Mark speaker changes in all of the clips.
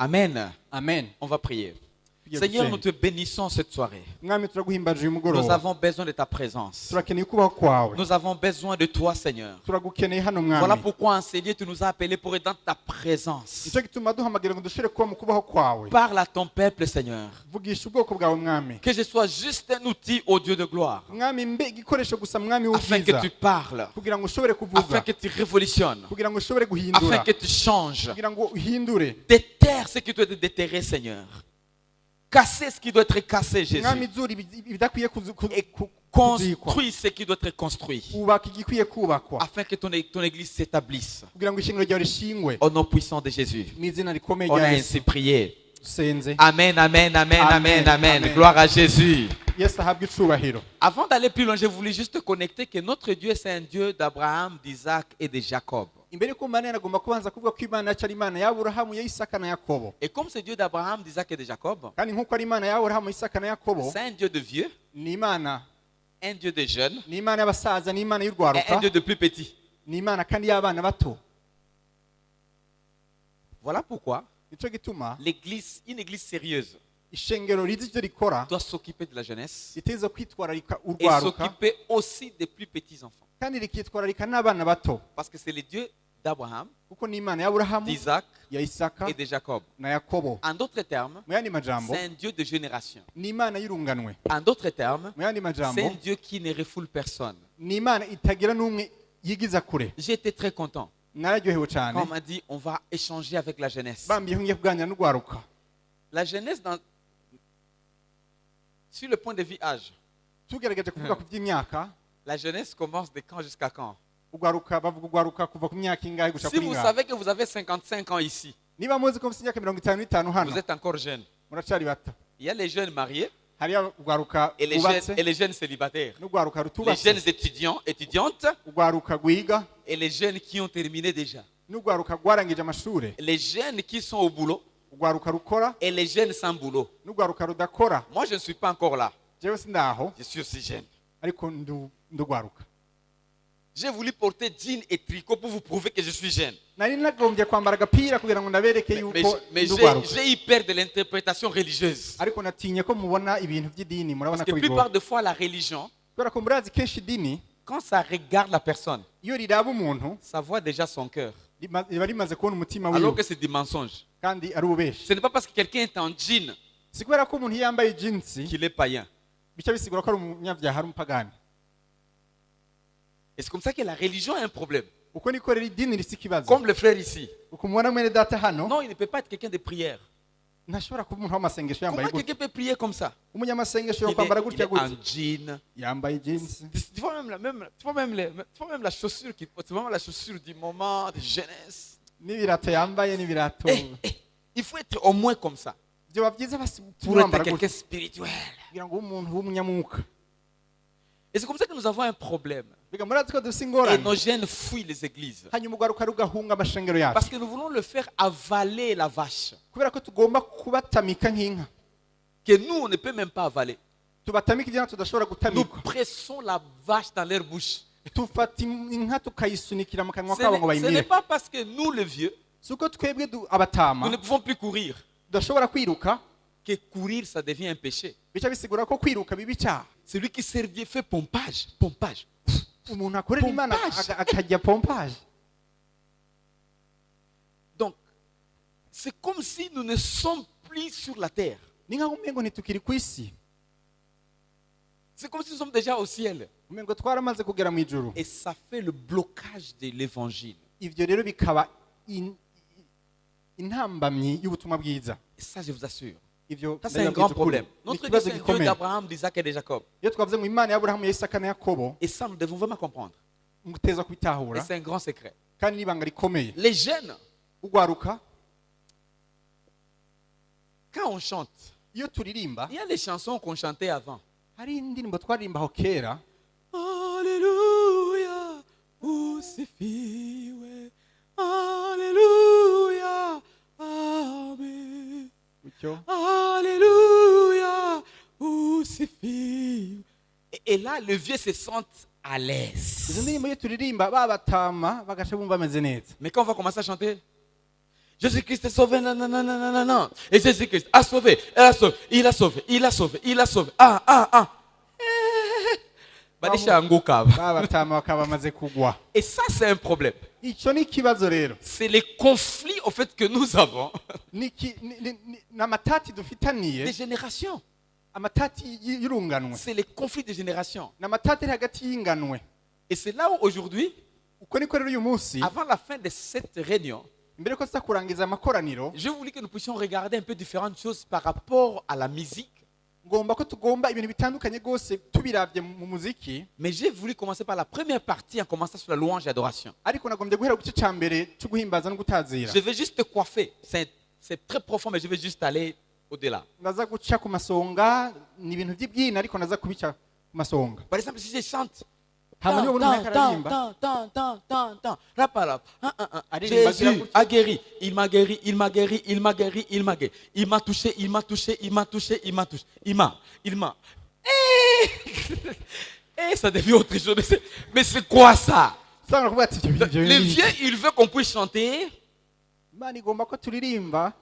Speaker 1: Amen.
Speaker 2: Amen.
Speaker 1: On va prier.
Speaker 2: Tugiye
Speaker 1: Seigneur, nous
Speaker 2: gusenga.
Speaker 1: te bénissons cette soirée.
Speaker 2: Mwami turaguhimbaje uyu
Speaker 1: Nous
Speaker 2: mugoroba.
Speaker 1: avons besoin de ta présence.
Speaker 2: Turakeneye ukubaho kwawe.
Speaker 1: Nous avons besoin de toi, Seigneur.
Speaker 2: Turagukeneye hano
Speaker 1: Voilà
Speaker 2: mwami.
Speaker 1: pourquoi, enseigné, tu nous as appelés pour être dans ta présence.
Speaker 2: Nicyo gituma duhamagara ngo dushire kuba mu kubaho kwawe.
Speaker 1: Parle à ton peuple, Seigneur.
Speaker 2: Vugisha ubwoko bwawe mwami.
Speaker 1: Que je sois juste un outil au Dieu de gloire.
Speaker 2: Mwami mbe igikoresho gusa mwami
Speaker 1: Afin que
Speaker 2: w'ubwiza.
Speaker 1: tu parles.
Speaker 2: Kugira ngo ushobore
Speaker 1: Afin
Speaker 2: kuvuga.
Speaker 1: que tu révolutionnes.
Speaker 2: Kugira ngo ushobore
Speaker 1: Afin
Speaker 2: guhindura.
Speaker 1: que tu changes.
Speaker 2: Kugira ngo uhindure.
Speaker 1: Déterre ce qui doit être déterré, Seigneur. Casser ce qui doit être cassé, Jésus.
Speaker 2: Mwami zura ibidakwiye
Speaker 1: Et
Speaker 2: kuzikwa.
Speaker 1: construis ce qui doit être construit.
Speaker 2: Ubaka igikwiye kubakwa.
Speaker 1: Afin que ton église s'établisse.
Speaker 2: Kugira ngo ishingiro ryawe rishingwe.
Speaker 1: Au nom puissant de Jésus.
Speaker 2: Mu izina rikomeye
Speaker 1: On a
Speaker 2: rya
Speaker 1: ainsi
Speaker 2: Yesu.
Speaker 1: prié.
Speaker 2: Dusenze.
Speaker 1: Amen, amen, amen, amen,
Speaker 2: Amen,
Speaker 1: amen.
Speaker 2: amen.
Speaker 1: Gloire à Jésus.
Speaker 2: Yesu ahabwe icubahiro.
Speaker 1: Avant d'aller plus loin, je voulais juste connecter que notre Dieu, c'est un Dieu d'Abraham, d'Isaac et de Jacob.
Speaker 2: Imbere ko Imana agomba kubanza kuvuga ko Imana yacu ari Imana ya Aburahamu, ya Isaka na Yakobo.
Speaker 1: Et comme c'est Dieu d'Abraham, d'Isaac et de Jacob,
Speaker 2: Kandi nk'uko ari Imana ya Aburahamu, Isaka na Yakobo,
Speaker 1: c'est un Dieu de vieux,
Speaker 2: ni Imana,
Speaker 1: un Dieu de jeunes
Speaker 2: ni Imana y'abasaza, ni Imana
Speaker 1: et
Speaker 2: y'urwaruka,
Speaker 1: un Dieu de plus petits.
Speaker 2: ni Imana kandi y'abana bato.
Speaker 1: Voilà pourquoi
Speaker 2: Nico gituma
Speaker 1: une église sérieuse
Speaker 2: ishengero rizi ivyo rikora
Speaker 1: doit s'occuper de la jeunesse
Speaker 2: riteza kwitwararika
Speaker 1: et
Speaker 2: urwaruka
Speaker 1: s'occuper aussi des plus petits enfants.
Speaker 2: kandi rikitwararika n'abana bato,
Speaker 1: Parce que c'est le Dieu d'Abraham,
Speaker 2: kuko ni Imana ya Aburahamu,
Speaker 1: d'Isaac
Speaker 2: ya Isaka
Speaker 1: et de Jacob.
Speaker 2: na Yakobo.
Speaker 1: En d'autres termes,
Speaker 2: Mu yandi majambo,
Speaker 1: c'est un Dieu de génération.
Speaker 2: ni Imana y'urunganwe.
Speaker 1: En d'autres termes,
Speaker 2: Mu yandi
Speaker 1: c'est
Speaker 2: majambo,
Speaker 1: un Dieu qui ne refoule personne.
Speaker 2: ni Imana itagira n'umwe yigiza kure.
Speaker 1: J'étais très content
Speaker 2: Nararyohewe
Speaker 1: quand
Speaker 2: cyane
Speaker 1: on m'a dit on va échanger avec la jeunesse.
Speaker 2: bambwiye ko ngiye kuganira n'urwaruka.
Speaker 1: La jeunesse, sur le point de vue âge,
Speaker 2: Tugerageje kuvuga ku by'imyaka,
Speaker 1: la jeunesse commence de quand jusqu'à quand?
Speaker 2: urwaruka bavuga urwaruka kuva ku myaka ingahe gushika
Speaker 1: Si
Speaker 2: kuri
Speaker 1: vous
Speaker 2: ingahe.
Speaker 1: savez que vous avez 55 ans ici,
Speaker 2: Niba muzi ko mfite imyaka 55 hano,
Speaker 1: vous êtes encore jeune.
Speaker 2: muracari bato.
Speaker 1: Il y a les jeunes mariés
Speaker 2: Hariya urwaruka
Speaker 1: et
Speaker 2: rwubatse
Speaker 1: les jeunes célibataires.
Speaker 2: n'urwaruka
Speaker 1: Les
Speaker 2: rutubatse,
Speaker 1: jeunes étudiants, étudiantes
Speaker 2: urwaruka rwiga
Speaker 1: et les jeunes qui ont terminé déjà.
Speaker 2: n'urwaruka rwarangije amashure,
Speaker 1: Les jeunes qui sont au boulot
Speaker 2: urwaruka rukora
Speaker 1: et les jeunes sans boulot.
Speaker 2: n'urwaruka rudakora.
Speaker 1: Moi, je ne suis pas encore là.
Speaker 2: Jewe sindaho
Speaker 1: Je suis aussi jeune.
Speaker 2: ariko ndurwaruka.
Speaker 1: J'ai voulu porter jean et tricot pour vous prouver que je suis jeune.
Speaker 2: Nari nagombye kwambara agapira kugira ngo ndabereke yuko
Speaker 1: Mais
Speaker 2: ndurwaruka,
Speaker 1: j'ai eu peur de l'interprétation religieuse.
Speaker 2: ariko natinye ko mubona ibintu by'idini, murabona
Speaker 1: Parce que
Speaker 2: ko
Speaker 1: la
Speaker 2: bigoye.
Speaker 1: plupart de fois, la religion,
Speaker 2: Kubera ko murazi kenshi idini
Speaker 1: quand ça regarde la personne,
Speaker 2: iyo riraba umuntu
Speaker 1: ça voit déjà son cœur.
Speaker 2: riba rimaze kubona umutima
Speaker 1: Alors
Speaker 2: wiwe
Speaker 1: que c'est du mensonge.
Speaker 2: kandi ari ububeshi.
Speaker 1: Ce n'est pas parce que quelqu'un est en jean
Speaker 2: Si kubera ko umuntu yambaye jinsi
Speaker 1: qu'il est païen.
Speaker 2: bica bisigura ko ari umunyabyaha, ari umupagani.
Speaker 1: Et c'est comme ça que la religion a un problème.
Speaker 2: Uko niko rero idini rifite ikibazo.
Speaker 1: Comme le frère ici.
Speaker 2: Uko mubona mwene data hano,
Speaker 1: Non, il ne peut pas être quelqu'un de prière.
Speaker 2: ntashobora kuba umuntu w'amasengesho yambaye
Speaker 1: Comment
Speaker 2: gutya.
Speaker 1: quelqu'un peut prier comme ça?
Speaker 2: Umunyamasengesho
Speaker 1: Il
Speaker 2: yo kwambara
Speaker 1: est
Speaker 2: gutya
Speaker 1: en
Speaker 2: gutya,
Speaker 1: jean.
Speaker 2: yambaye jinsi.
Speaker 1: Tu vois même la chaussure tu vois même la chaussure du moment de jeunesse.
Speaker 2: N'ibirato yambaye n'ibirato.
Speaker 1: Il faut être au moins comme ça
Speaker 2: Byoba byiza
Speaker 1: pour être
Speaker 2: bambara
Speaker 1: quelqu'un
Speaker 2: gutya
Speaker 1: spirituel.
Speaker 2: kugira ngo ube umuntu w'umunyamwuka.
Speaker 1: Et c'est comme ça que nous avons un problème.
Speaker 2: Biga murazi ko dufite
Speaker 1: Et
Speaker 2: ingorane.
Speaker 1: nos jeunes fuient les églises.
Speaker 2: Hanyuma urwaruka rugahunga amashengero yacu.
Speaker 1: Parce que nous voulons le faire avaler la vache.
Speaker 2: Kubera ko tugomba kubatamika nk'inka.
Speaker 1: Que nous, on ne peut même pas avaler.
Speaker 2: Tubatamika ibyana tudashobora
Speaker 1: Nous
Speaker 2: gutamikwa.
Speaker 1: pressons la vache dans leur bouche.
Speaker 2: Tufata inka tukayisunikira mu kanwa
Speaker 1: Ce
Speaker 2: kabo ngo
Speaker 1: n'est
Speaker 2: bayimire.
Speaker 1: pas parce que nous, les vieux,
Speaker 2: Si uko twebwe
Speaker 1: nous
Speaker 2: abatama
Speaker 1: ne pouvons plus courir.
Speaker 2: tudashobora kwiruka,
Speaker 1: Que courir, ça devient un péché.
Speaker 2: bica bisigura ko kwiruka biba icyaha.
Speaker 1: Celui qui sert Dieu fait pompage. Pompage.
Speaker 2: Umuntu akorera Imana
Speaker 1: Pompage.
Speaker 2: akajya pompage.
Speaker 1: Donc, c'est comme si nous ne sommes plus sur la terre.
Speaker 2: Ni nkaho umengo ntitukiri ku isi.
Speaker 1: C'est comme si nous sommes déjà au ciel.
Speaker 2: Umengo twaramaze kugera mu ijuru.
Speaker 1: Et ça fait le blocage de l'évangile.
Speaker 2: Ivyo rero bikaba intambamyi y'ubutumwa bwiza.
Speaker 1: Et ça, je vous assure.
Speaker 2: Ivyo
Speaker 1: Ça, c'est un grand problème.
Speaker 2: Ni
Speaker 1: Notre Dieu,
Speaker 2: ikibazo
Speaker 1: c'est un Dieu
Speaker 2: gikomeye.
Speaker 1: d'Abraham, d'Isaac et de Jacob.
Speaker 2: Iyo twavuze ngo Imana ya Aburahamu, ya Isaka na Yakobo,
Speaker 1: Et ça, nous devons vraiment comprendre.
Speaker 2: muteza
Speaker 1: Et
Speaker 2: kubitahura
Speaker 1: c'est un grand secret.
Speaker 2: kandi n'ibanga rikomeye.
Speaker 1: Les jeunes,
Speaker 2: Ugwaruka
Speaker 1: quand on chante,
Speaker 2: iyo turirimba,
Speaker 1: il y a les chansons qu'on chantait avant.
Speaker 2: hari indirimbo twaririmbaho kera.
Speaker 1: Alléluia, usifiwe. Alléluia, amen.
Speaker 2: Gutyo
Speaker 1: Alléluia, usifiwe. Et là, le vieux se sent à
Speaker 2: izo
Speaker 1: l'aise.
Speaker 2: ndirimbo iyo turirimba babatama bagaca bumva ameze neza.
Speaker 1: Mais quand on va commencer à chanter, Jésus-Christ est sauvé, non, non, non, non, non, non, non. Et Jésus-Christ a sauvé, elle a sauvé, il a sauvé, il a sauvé, il a sauvé. Ah, ah, ah. Badisha anguka.
Speaker 2: babatama bakaba bamaze kugwa.
Speaker 1: Et ça, c'est un problème.
Speaker 2: Icyo ni ikibazo rero.
Speaker 1: C'est les conflits, au fait, que nous avons
Speaker 2: n'amatati dufitaniye,
Speaker 1: des générations.
Speaker 2: amatati y'urunganwe,
Speaker 1: C'est les conflits des générations.
Speaker 2: n'amatati ari hagati y'inganwe.
Speaker 1: Et c'est là où aujourd'hui,
Speaker 2: Uko niko rero uyu munsi,
Speaker 1: avant la fin de cette réunion,
Speaker 2: imbere ko tuza kurangiza amakoraniro,
Speaker 1: je voulais que nous puissions regarder un peu différentes choses par rapport à la musique.
Speaker 2: ngomba ko tugomba ibintu bitandukanye rwose tubiravye mu muziki,
Speaker 1: Mais j'ai voulu commencer par la première partie en commençant sur la louange et l'adoration.
Speaker 2: ariko nagombye guhera ku gice ca mbere cyo guhimbaza no gutazira.
Speaker 1: Je vais juste te coiffer. C'est très profond, mais je vais juste aller au-delà.
Speaker 2: Ndaza guca ku masonga, ni ibintu by'ibyina ariko ndaza kubica ku masonga.
Speaker 1: Par exemple, si je chante,
Speaker 2: Hama niyo umuntu ariko aririmba,
Speaker 1: Jésus a guéri, il m'a guéri, il m'a guéri, il m'a guéri, il m'a guéri. Il m'a touché, il m'a touché, il m'a touché, il m'a touché. Il m'a. Et ça devient autre chose. Mais c'est quoi ça?
Speaker 2: Sanga kuvuga ati ibyo bintu
Speaker 1: Le vieux, il veut qu'on puisse chanter.
Speaker 2: Imana igomba ko turirimba.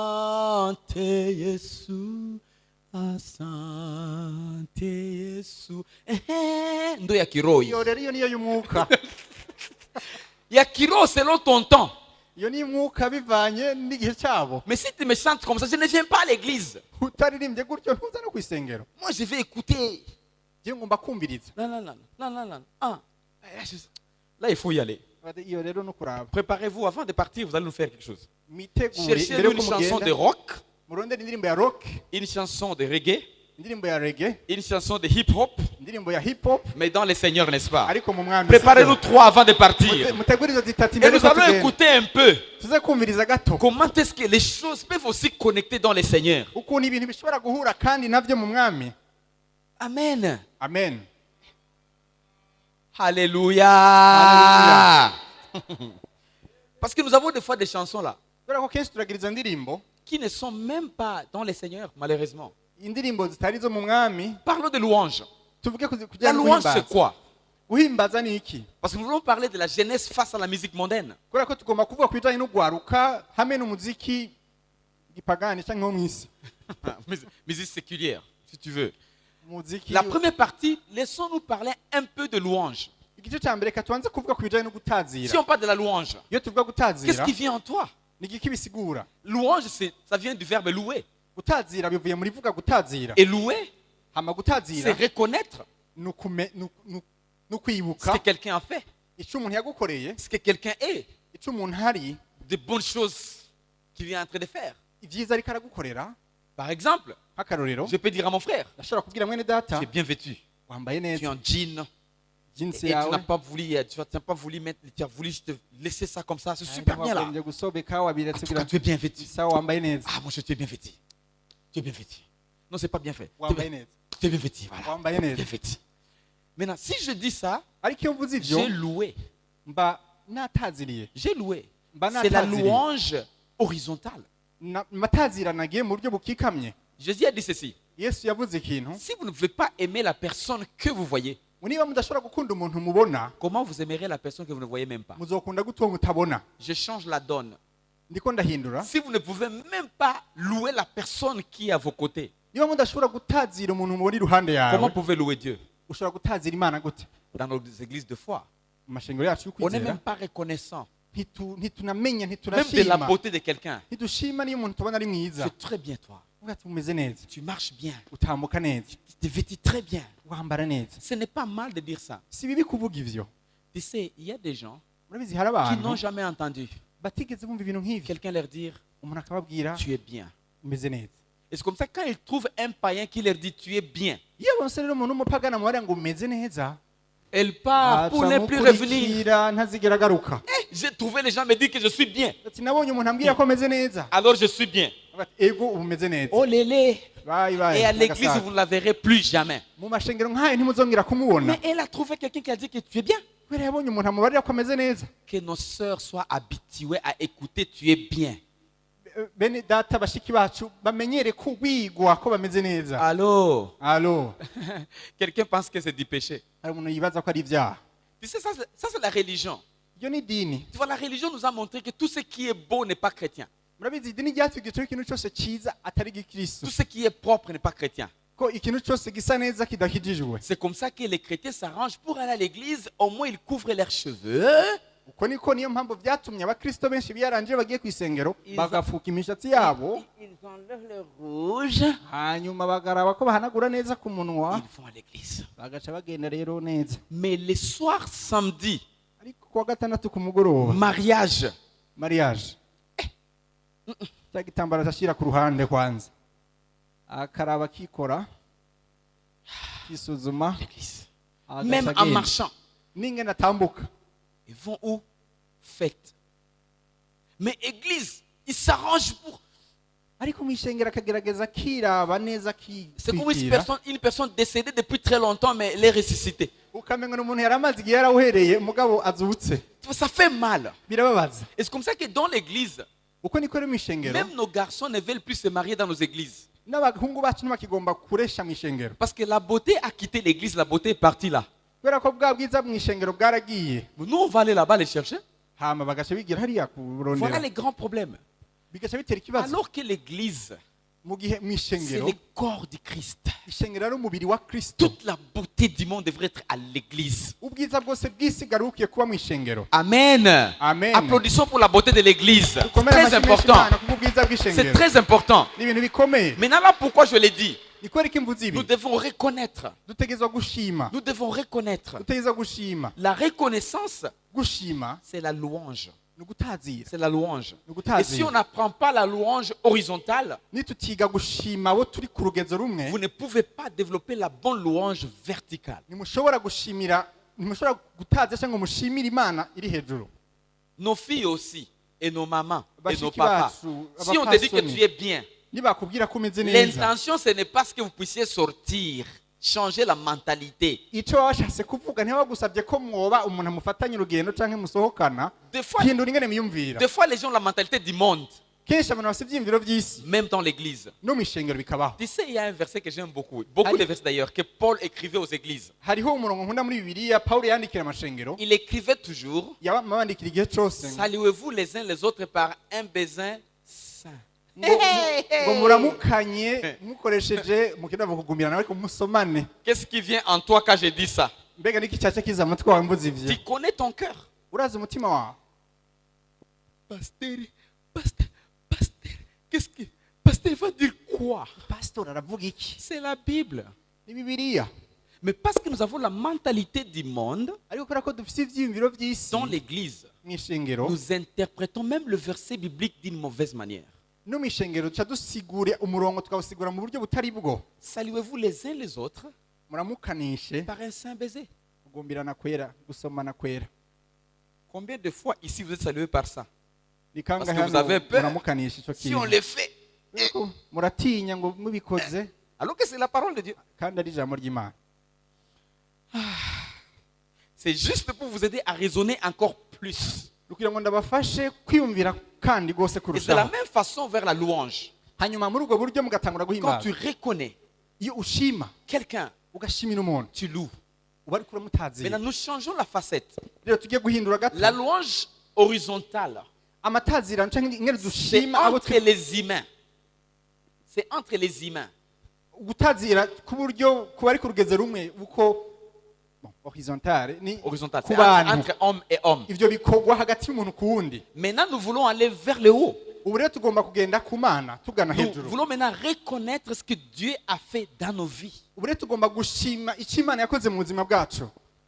Speaker 1: Asante Yesu, asante Yesu. Ndo ya kiroho.
Speaker 2: Iyo rero iyo niyo y'umwuka.
Speaker 1: Ya kiroho selon ton temps.
Speaker 2: Iyo ni umwuka bivanye n'igihe cyabo.
Speaker 1: Mais si tu me chantes comme ça, je ne viens pas à l'église.
Speaker 2: Utaririmbye gutyo ntuza no kwisengero.
Speaker 1: Moi, je vais écouter.
Speaker 2: Je ngomba kumviriza.
Speaker 1: Non, non, non, non, non, non. Ah. Là, il faut y aller.
Speaker 2: Iyo rero no kuraba.
Speaker 1: Préparez-vous avant de partir, vous allez nous faire quelque chose.
Speaker 2: Mitegure
Speaker 1: Cherchez
Speaker 2: mbere
Speaker 1: une
Speaker 2: ko
Speaker 1: chanson de
Speaker 2: mugenda.
Speaker 1: rock,
Speaker 2: Murondera indirimbo ya rock,
Speaker 1: une chanson de reggae,
Speaker 2: indirimbo ya reggae,
Speaker 1: une chanson de hip-hop,
Speaker 2: indirimbo ya hip hop,
Speaker 1: mais dans les seigneurs, n'est-ce pas?
Speaker 2: ariko mu mwami.
Speaker 1: Préparez-nous 3 avant de partir.
Speaker 2: Mutegure izo zitatu
Speaker 1: Et
Speaker 2: imbere
Speaker 1: nous
Speaker 2: ko
Speaker 1: allons
Speaker 2: tugenda.
Speaker 1: écouter un peu
Speaker 2: Tuze kumviriza gato.
Speaker 1: comment est-ce que les choses peuvent aussi connecter dans les seigneurs.
Speaker 2: Ukuntu ibintu bishobora guhura kandi navyo mu mwami.
Speaker 1: Amen.
Speaker 2: Amen.
Speaker 1: Alléluia.
Speaker 2: Alléluia.
Speaker 1: Parce que nous avons des fois des chansons là
Speaker 2: Kubera ko kenshi turagiriza indirimbo,
Speaker 1: qui ne sont même pas dans les seigneurs, malheureusement.
Speaker 2: indirimbo zitari zo mu mwami.
Speaker 1: Parlons de louange.
Speaker 2: Tuvuge
Speaker 1: La
Speaker 2: kujyana
Speaker 1: louange, c'est
Speaker 2: guhimbaza.
Speaker 1: quoi?
Speaker 2: Guhimbaza ni iki?
Speaker 1: Parce que nous voulons parler de la jeunesse face à la musique mondaine.
Speaker 2: Kubera ko tugomba kuvuga ku bijyanye no gwaruka hamwe n'umuziki gipagani cyangwa mu isi.
Speaker 1: Musique séculière, si tu veux.
Speaker 2: Muziki.
Speaker 1: La première partie, laissons-nous parler un peu de louange.
Speaker 2: Igice cya mbere katubanze kuvuga ku bijyanye no
Speaker 1: Si
Speaker 2: gutazira.
Speaker 1: on parle de la louange,
Speaker 2: Iyo tuvuga
Speaker 1: qu'est-ce
Speaker 2: gutazira,
Speaker 1: qui vient en toi?
Speaker 2: ni igiki bisigura?
Speaker 1: Louange, ça vient du verbe louer.
Speaker 2: Gutazira bivuye muri vuga gutazira.
Speaker 1: Et louer,
Speaker 2: Hama
Speaker 1: c'est
Speaker 2: gutazira
Speaker 1: reconnaître
Speaker 2: ni
Speaker 1: ce
Speaker 2: kwibuka
Speaker 1: que quelqu'un a fait,
Speaker 2: icyo umuntu yagukoreye,
Speaker 1: ce que quelqu'un est,
Speaker 2: icyo umuntu hari,
Speaker 1: de bonnes choses qu'il est en train de faire.
Speaker 2: ibyiza ariko aragukorera.
Speaker 1: Par exemple,
Speaker 2: Nk'akarorero,
Speaker 1: je peux dire à mon frère,
Speaker 2: ndashobora kubwira mwene data,
Speaker 1: tu es bien vêtu,
Speaker 2: wambaye
Speaker 1: tu es
Speaker 2: neza,
Speaker 1: en jean,
Speaker 2: jeans
Speaker 1: et tu
Speaker 2: yawe,
Speaker 1: n'as pas voulu, tu n'as pas voulu mettre, tu as voulu juste laisser ça comme ça, c'est super bien là.
Speaker 2: wagombye gusobeka
Speaker 1: En
Speaker 2: wabiretse
Speaker 1: tout
Speaker 2: kugira
Speaker 1: cas, tu es bien vêtu.
Speaker 2: sawa wambaye neza,
Speaker 1: Ah, mon cher, tu es bien vêtu. Tu es bien vêtu. Non, c'est pas bien fait.
Speaker 2: wambaye neza,
Speaker 1: Tu es bien vêtu, voilà.
Speaker 2: wambaye neza.
Speaker 1: Bien vêtu. Maintenant, si je dis ça,
Speaker 2: Ariko iyo mvuze ivyo
Speaker 1: j'ai loué.
Speaker 2: mba nataziriye,
Speaker 1: J'ai loué.
Speaker 2: mba
Speaker 1: C'est la
Speaker 2: nataziriye,
Speaker 1: louange horizontale.
Speaker 2: mataziranagiye mu buryo bukikamye.
Speaker 1: Jésus a dit ceci.
Speaker 2: Yesu yavuze ikintu,
Speaker 1: Si vous ne pouvez pas aimer la personne que vous voyez,
Speaker 2: niba mudashobora gukunda umuntu mubona,
Speaker 1: comment vous aimerez la personne que vous ne voyez même pas?
Speaker 2: muzokunda gute uwo mutabona?
Speaker 1: Je change la donne.
Speaker 2: Ndiko ndahindura.
Speaker 1: Si vous ne pouvez même pas louer la personne qui est à vos côtés,
Speaker 2: Niba mudashobora gutazira umuntu mubona iruhande
Speaker 1: comment
Speaker 2: yawe,
Speaker 1: pouvez louer Dieu?
Speaker 2: ushobora gutazira Imana gute?
Speaker 1: Dans nos églises de foi,
Speaker 2: Mu mashengero yacu
Speaker 1: on n'est
Speaker 2: y'ukwizera
Speaker 1: même pas reconnaissant,
Speaker 2: ntitunamenya,
Speaker 1: même de la
Speaker 2: ntitunashima,
Speaker 1: beauté de quelqu'un.
Speaker 2: ntidushima niyo umuntu tubona ari mwiza.
Speaker 1: C'est très bien toi.
Speaker 2: Uvuga ati umeze neza,
Speaker 1: Tu marches bien.
Speaker 2: utambuka neza,
Speaker 1: Tu te vêtis très bien.
Speaker 2: wambara neza.
Speaker 1: Ce n'est pas mal de dire ça.
Speaker 2: Si bibi kuvuga ivyo.
Speaker 1: Tu sais, il y a des gens
Speaker 2: Murabizi hari
Speaker 1: qui n'ont
Speaker 2: abantu
Speaker 1: jamais entendu
Speaker 2: batigeze bumva ibintu nk'ivyo,
Speaker 1: quelqu'un leur dire
Speaker 2: umuntu akababwira
Speaker 1: tu es bien.
Speaker 2: umeze neza.
Speaker 1: Et c'est comme ça quand ils trouvent un païen qui leur dit tu es bien,
Speaker 2: Iyo bonse rero umuntu w'umupagana mubarira ngo umeze neza,
Speaker 1: elle part pour ne plus revenir.
Speaker 2: amukurikira ntazigera agaruka.
Speaker 1: J'ai trouvé les gens me dire que je suis bien.
Speaker 2: Ati nabonye umuntu ambwira ko ameze neza.
Speaker 1: Alors je suis bien.
Speaker 2: Ati ego ubu umeze neza.
Speaker 1: Oh lélé.
Speaker 2: Bye bye.
Speaker 1: Et à l'église,
Speaker 2: Nagasaga.
Speaker 1: vous ne la verrez plus jamais.
Speaker 2: Mu mashengero nk'ayo ntimuzongera kumubona.
Speaker 1: Mais elle a trouvé quelqu'un qui a dit que tu es bien.
Speaker 2: Kubera yabonye umuntu amubarira ko ameze neza.
Speaker 1: Que nos sœurs soient habituées à écouter tu es bien.
Speaker 2: Bene data bashiki bacu bamenyere kugwigwa ko bameze neza.
Speaker 1: Allô?
Speaker 2: Allo.
Speaker 1: Quelqu'un pense que c'est du péché.
Speaker 2: Hari umuntu yibaza ko ari ibyaha.
Speaker 1: Tu sais, ça c'est la religion.
Speaker 2: iyo ni idini.
Speaker 1: Tu vois, la religion nous a montré que tout ce qui est beau n'est pas chrétien.
Speaker 2: Murabizi idini ryatwigisha ko ikintu cyose cyiza atari gikristo,
Speaker 1: Tout ce qui est propre n'est pas chrétien.
Speaker 2: ko ikintu cyose gisa neza kidakijijwe.
Speaker 1: C'est comme ça que les chrétiens s'arrangent pour aller à l'église. Au moins, ils couvrent leurs cheveux.
Speaker 2: Uko niko niyo mpamvu byatumye abakristo benshi biyaranje bagiye ku isengero
Speaker 1: Ils-
Speaker 2: bagafuka imishatsi yabo,
Speaker 1: Ils enlèvent le rouge.
Speaker 2: hanyuma bagaraba ko bahanagura neza ku munwa,
Speaker 1: Ils vont à l'église.
Speaker 2: bagaca bagenda rero neza.
Speaker 1: Mais le soir, samedi,
Speaker 2: Ariko kuwa gatandatu ku mugoroba,
Speaker 1: mariage.
Speaker 2: mariage, cya gitambaro ashyira ku ruhande kwanza, akaraba akikora, kisuzuma,
Speaker 1: L'église.
Speaker 2: agaca
Speaker 1: Même en
Speaker 2: agenda.
Speaker 1: marchant.
Speaker 2: n'ingene atambuka.
Speaker 1: Ils vont où? Fête. Mais église, ils s'arrangent pour.
Speaker 2: Ariko mu ishengero akagerageza akiraba neza
Speaker 1: C'est comme
Speaker 2: akitwikira,
Speaker 1: une personne décédée depuis très longtemps, mais elle est ressuscitée.
Speaker 2: ukamenga n'umuntu yari amaze igihe yarawuhereye mugabo azutse,
Speaker 1: Tu vois, ça fait mal.
Speaker 2: birababaza.
Speaker 1: Et c'est comme ça que dans l'église,
Speaker 2: Uko niko rero mu ishengero,
Speaker 1: même nos garçons ne veulent plus se marier dans nos églises.
Speaker 2: n'abahungu bacu ntibakigomba kuresha mu ishengero,
Speaker 1: Parce que la beauté a quitté l'église, la beauté est partie là.
Speaker 2: kubera ko bwa bwiza mu ishengero bwaragiye,
Speaker 1: Nous, on va aller là-bas les chercher.
Speaker 2: hama bagaca bigira hariya
Speaker 1: Voilà
Speaker 2: kurondera,
Speaker 1: les grands problèmes.
Speaker 2: bigaca bitera ikibazo.
Speaker 1: Alors que l'église,
Speaker 2: Mu gihe mu
Speaker 1: c'est
Speaker 2: ishengero,
Speaker 1: le corps du Christ.
Speaker 2: ishengero ari umubiri wa Kristo,
Speaker 1: Toute la beauté du monde devrait être à l'église.
Speaker 2: ubwiza bwose bw'isi garukiye kuba mu ishengero.
Speaker 1: Amen.
Speaker 2: Amen.
Speaker 1: Applaudissons pour la beauté de l'église. C'est
Speaker 2: Dukomere
Speaker 1: très
Speaker 2: amashyi menshi
Speaker 1: important.
Speaker 2: Imana kubw'ubwiza
Speaker 1: C'est
Speaker 2: bw'ishengero,
Speaker 1: très important.
Speaker 2: ni ibintu bikomeye.
Speaker 1: Maintenant là, pourquoi je l'ai dit?
Speaker 2: Ni kubera ko imvuzi
Speaker 1: Nous
Speaker 2: ibi
Speaker 1: devons reconnaître.
Speaker 2: dutegerezwa gushima,
Speaker 1: Nous devons reconnaître.
Speaker 2: dutegerezwa gushima.
Speaker 1: La reconnaissance,
Speaker 2: Gushima
Speaker 1: c'est la louange.
Speaker 2: ni ugutazira,
Speaker 1: C'est la louange.
Speaker 2: ni
Speaker 1: Et si on
Speaker 2: ugutazira.
Speaker 1: n'apprend pas la louange horizontale,
Speaker 2: Nitutiga gushima abo turi ku rugezo rumwe,
Speaker 1: vous ne pouvez pas développer la bonne louange verticale.
Speaker 2: ntimushobora gushimira, ntimushobora gutaza cyangwa mushimira Imana iri hejuru.
Speaker 1: Nos filles aussi, et nos mamans, et nos
Speaker 2: Bashiki
Speaker 1: papas.
Speaker 2: bacu,
Speaker 1: Si on te dit que
Speaker 2: abapfasoni,
Speaker 1: tu es bien,
Speaker 2: nibakubwira ko umeze neza,
Speaker 1: l'intention, ce n'est pas ce que vous puissiez sortir, changer la mentalité.
Speaker 2: icyo baba bashatse kuvuga ntibagusabye ko mwoba umuntu amufatanya urugendo cyangwa musohokana,
Speaker 1: Des fois,
Speaker 2: hindura ingene miyumvira.
Speaker 1: des fois, les gens ont la mentalité du monde,
Speaker 2: Kenshi abantu bafite ibyiyumviro by'isi,
Speaker 1: même dans l'église.
Speaker 2: no mu ishengero bikabaho.
Speaker 1: Tu sais, il y a un verset que j'aime beaucoup, beaucoup de versets d'ailleurs, que Paul écrivait aux églises.
Speaker 2: Hariho umurongo nkunda muri Bibiliya Pawulo yandikira amashengero,
Speaker 1: Il écrivait toujours,
Speaker 2: yabandikira igihe cyose ngo
Speaker 1: saluez-vous les uns les autres par un baiser saint.
Speaker 2: ngo muramukanye mukoresheje mukina kugumirana ariko musomane.
Speaker 1: Qu'est-ce qui vient en toi quand je dis ça?
Speaker 2: Mbega niki cyaca kiza amatwi wawe mvuze ivyo?
Speaker 1: Tu connais ton cœur.
Speaker 2: Urazi umutima wawe?
Speaker 1: Pasteur, pasteur, pasteur, qu'est-ce que... Pasteur va dire quoi?
Speaker 2: Pastor aravuga iki?
Speaker 1: C'est la Bible.
Speaker 2: Ni Bibiliya.
Speaker 1: Mais parce que nous avons la mentalité du monde,
Speaker 2: Ariko kubera ko dufite ivyiyumviro by'isi
Speaker 1: dans l'église,
Speaker 2: mu ishengero,
Speaker 1: nous interprétons même le verset biblique d'une mauvaise manière.
Speaker 2: no mu ishengero duca dusigura umurongo tukawusigura mu buryo butari bwo.
Speaker 1: Saluez-vous les uns les autres
Speaker 2: Muramukanishe,
Speaker 1: par un saint baiser.
Speaker 2: kugumbirana kwera, gusomana kwera.
Speaker 1: Combien de fois ici vous êtes salués par ça?
Speaker 2: Ni kangahe
Speaker 1: Parce que vous
Speaker 2: hano
Speaker 1: avez peur.
Speaker 2: muramukanisha ico
Speaker 1: Si on
Speaker 2: kintu?
Speaker 1: le fait,
Speaker 2: Ariko muratinya ngo mubikoze
Speaker 1: alors que c'est la parole de Dieu.
Speaker 2: kandi ari ijambo ry'Imana.
Speaker 1: C'est juste pour vous aider à raisonner encore plus.
Speaker 2: Kugira ngo ndabafashe kwiyumvira kandi rwose
Speaker 1: Et de la
Speaker 2: kurushaho.
Speaker 1: même façon vers la louange.
Speaker 2: Hanyuma muri ubwo buryo mugatangura
Speaker 1: Quand tu
Speaker 2: guhimbaza.
Speaker 1: reconnais
Speaker 2: Iyo ushima
Speaker 1: quelqu'un,
Speaker 2: ugashimira umuntu,
Speaker 1: tu loues.
Speaker 2: uba ariko uramutazira.
Speaker 1: Maintenant, nous changeons la facette.
Speaker 2: Rero tugiye guhindura
Speaker 1: La
Speaker 2: gato.
Speaker 1: louange horizontale,
Speaker 2: Amatazira cyangwa ingene
Speaker 1: c'est
Speaker 2: dushima abo
Speaker 1: entre les humains. C'est entre les humains.
Speaker 2: gutazira ku buryo kuba ari ku rugeze rumwe uko horizontale ni
Speaker 1: Horizontal,
Speaker 2: ku
Speaker 1: c'est entre,
Speaker 2: bantu.
Speaker 1: entre homme et homme.
Speaker 2: Ivyo bikorwa hagati y'umuntu ku wundi.
Speaker 1: Maintenant, nous voulons aller vers le haut.
Speaker 2: Ubu rero tugomba kugenda ku Mana tugana
Speaker 1: Nous
Speaker 2: hejuru.
Speaker 1: voulons maintenant reconnaître ce que Dieu a fait dans nos vies.
Speaker 2: Ubu rero tugomba gushima icyo Imana yakoze mu buzima bwacu.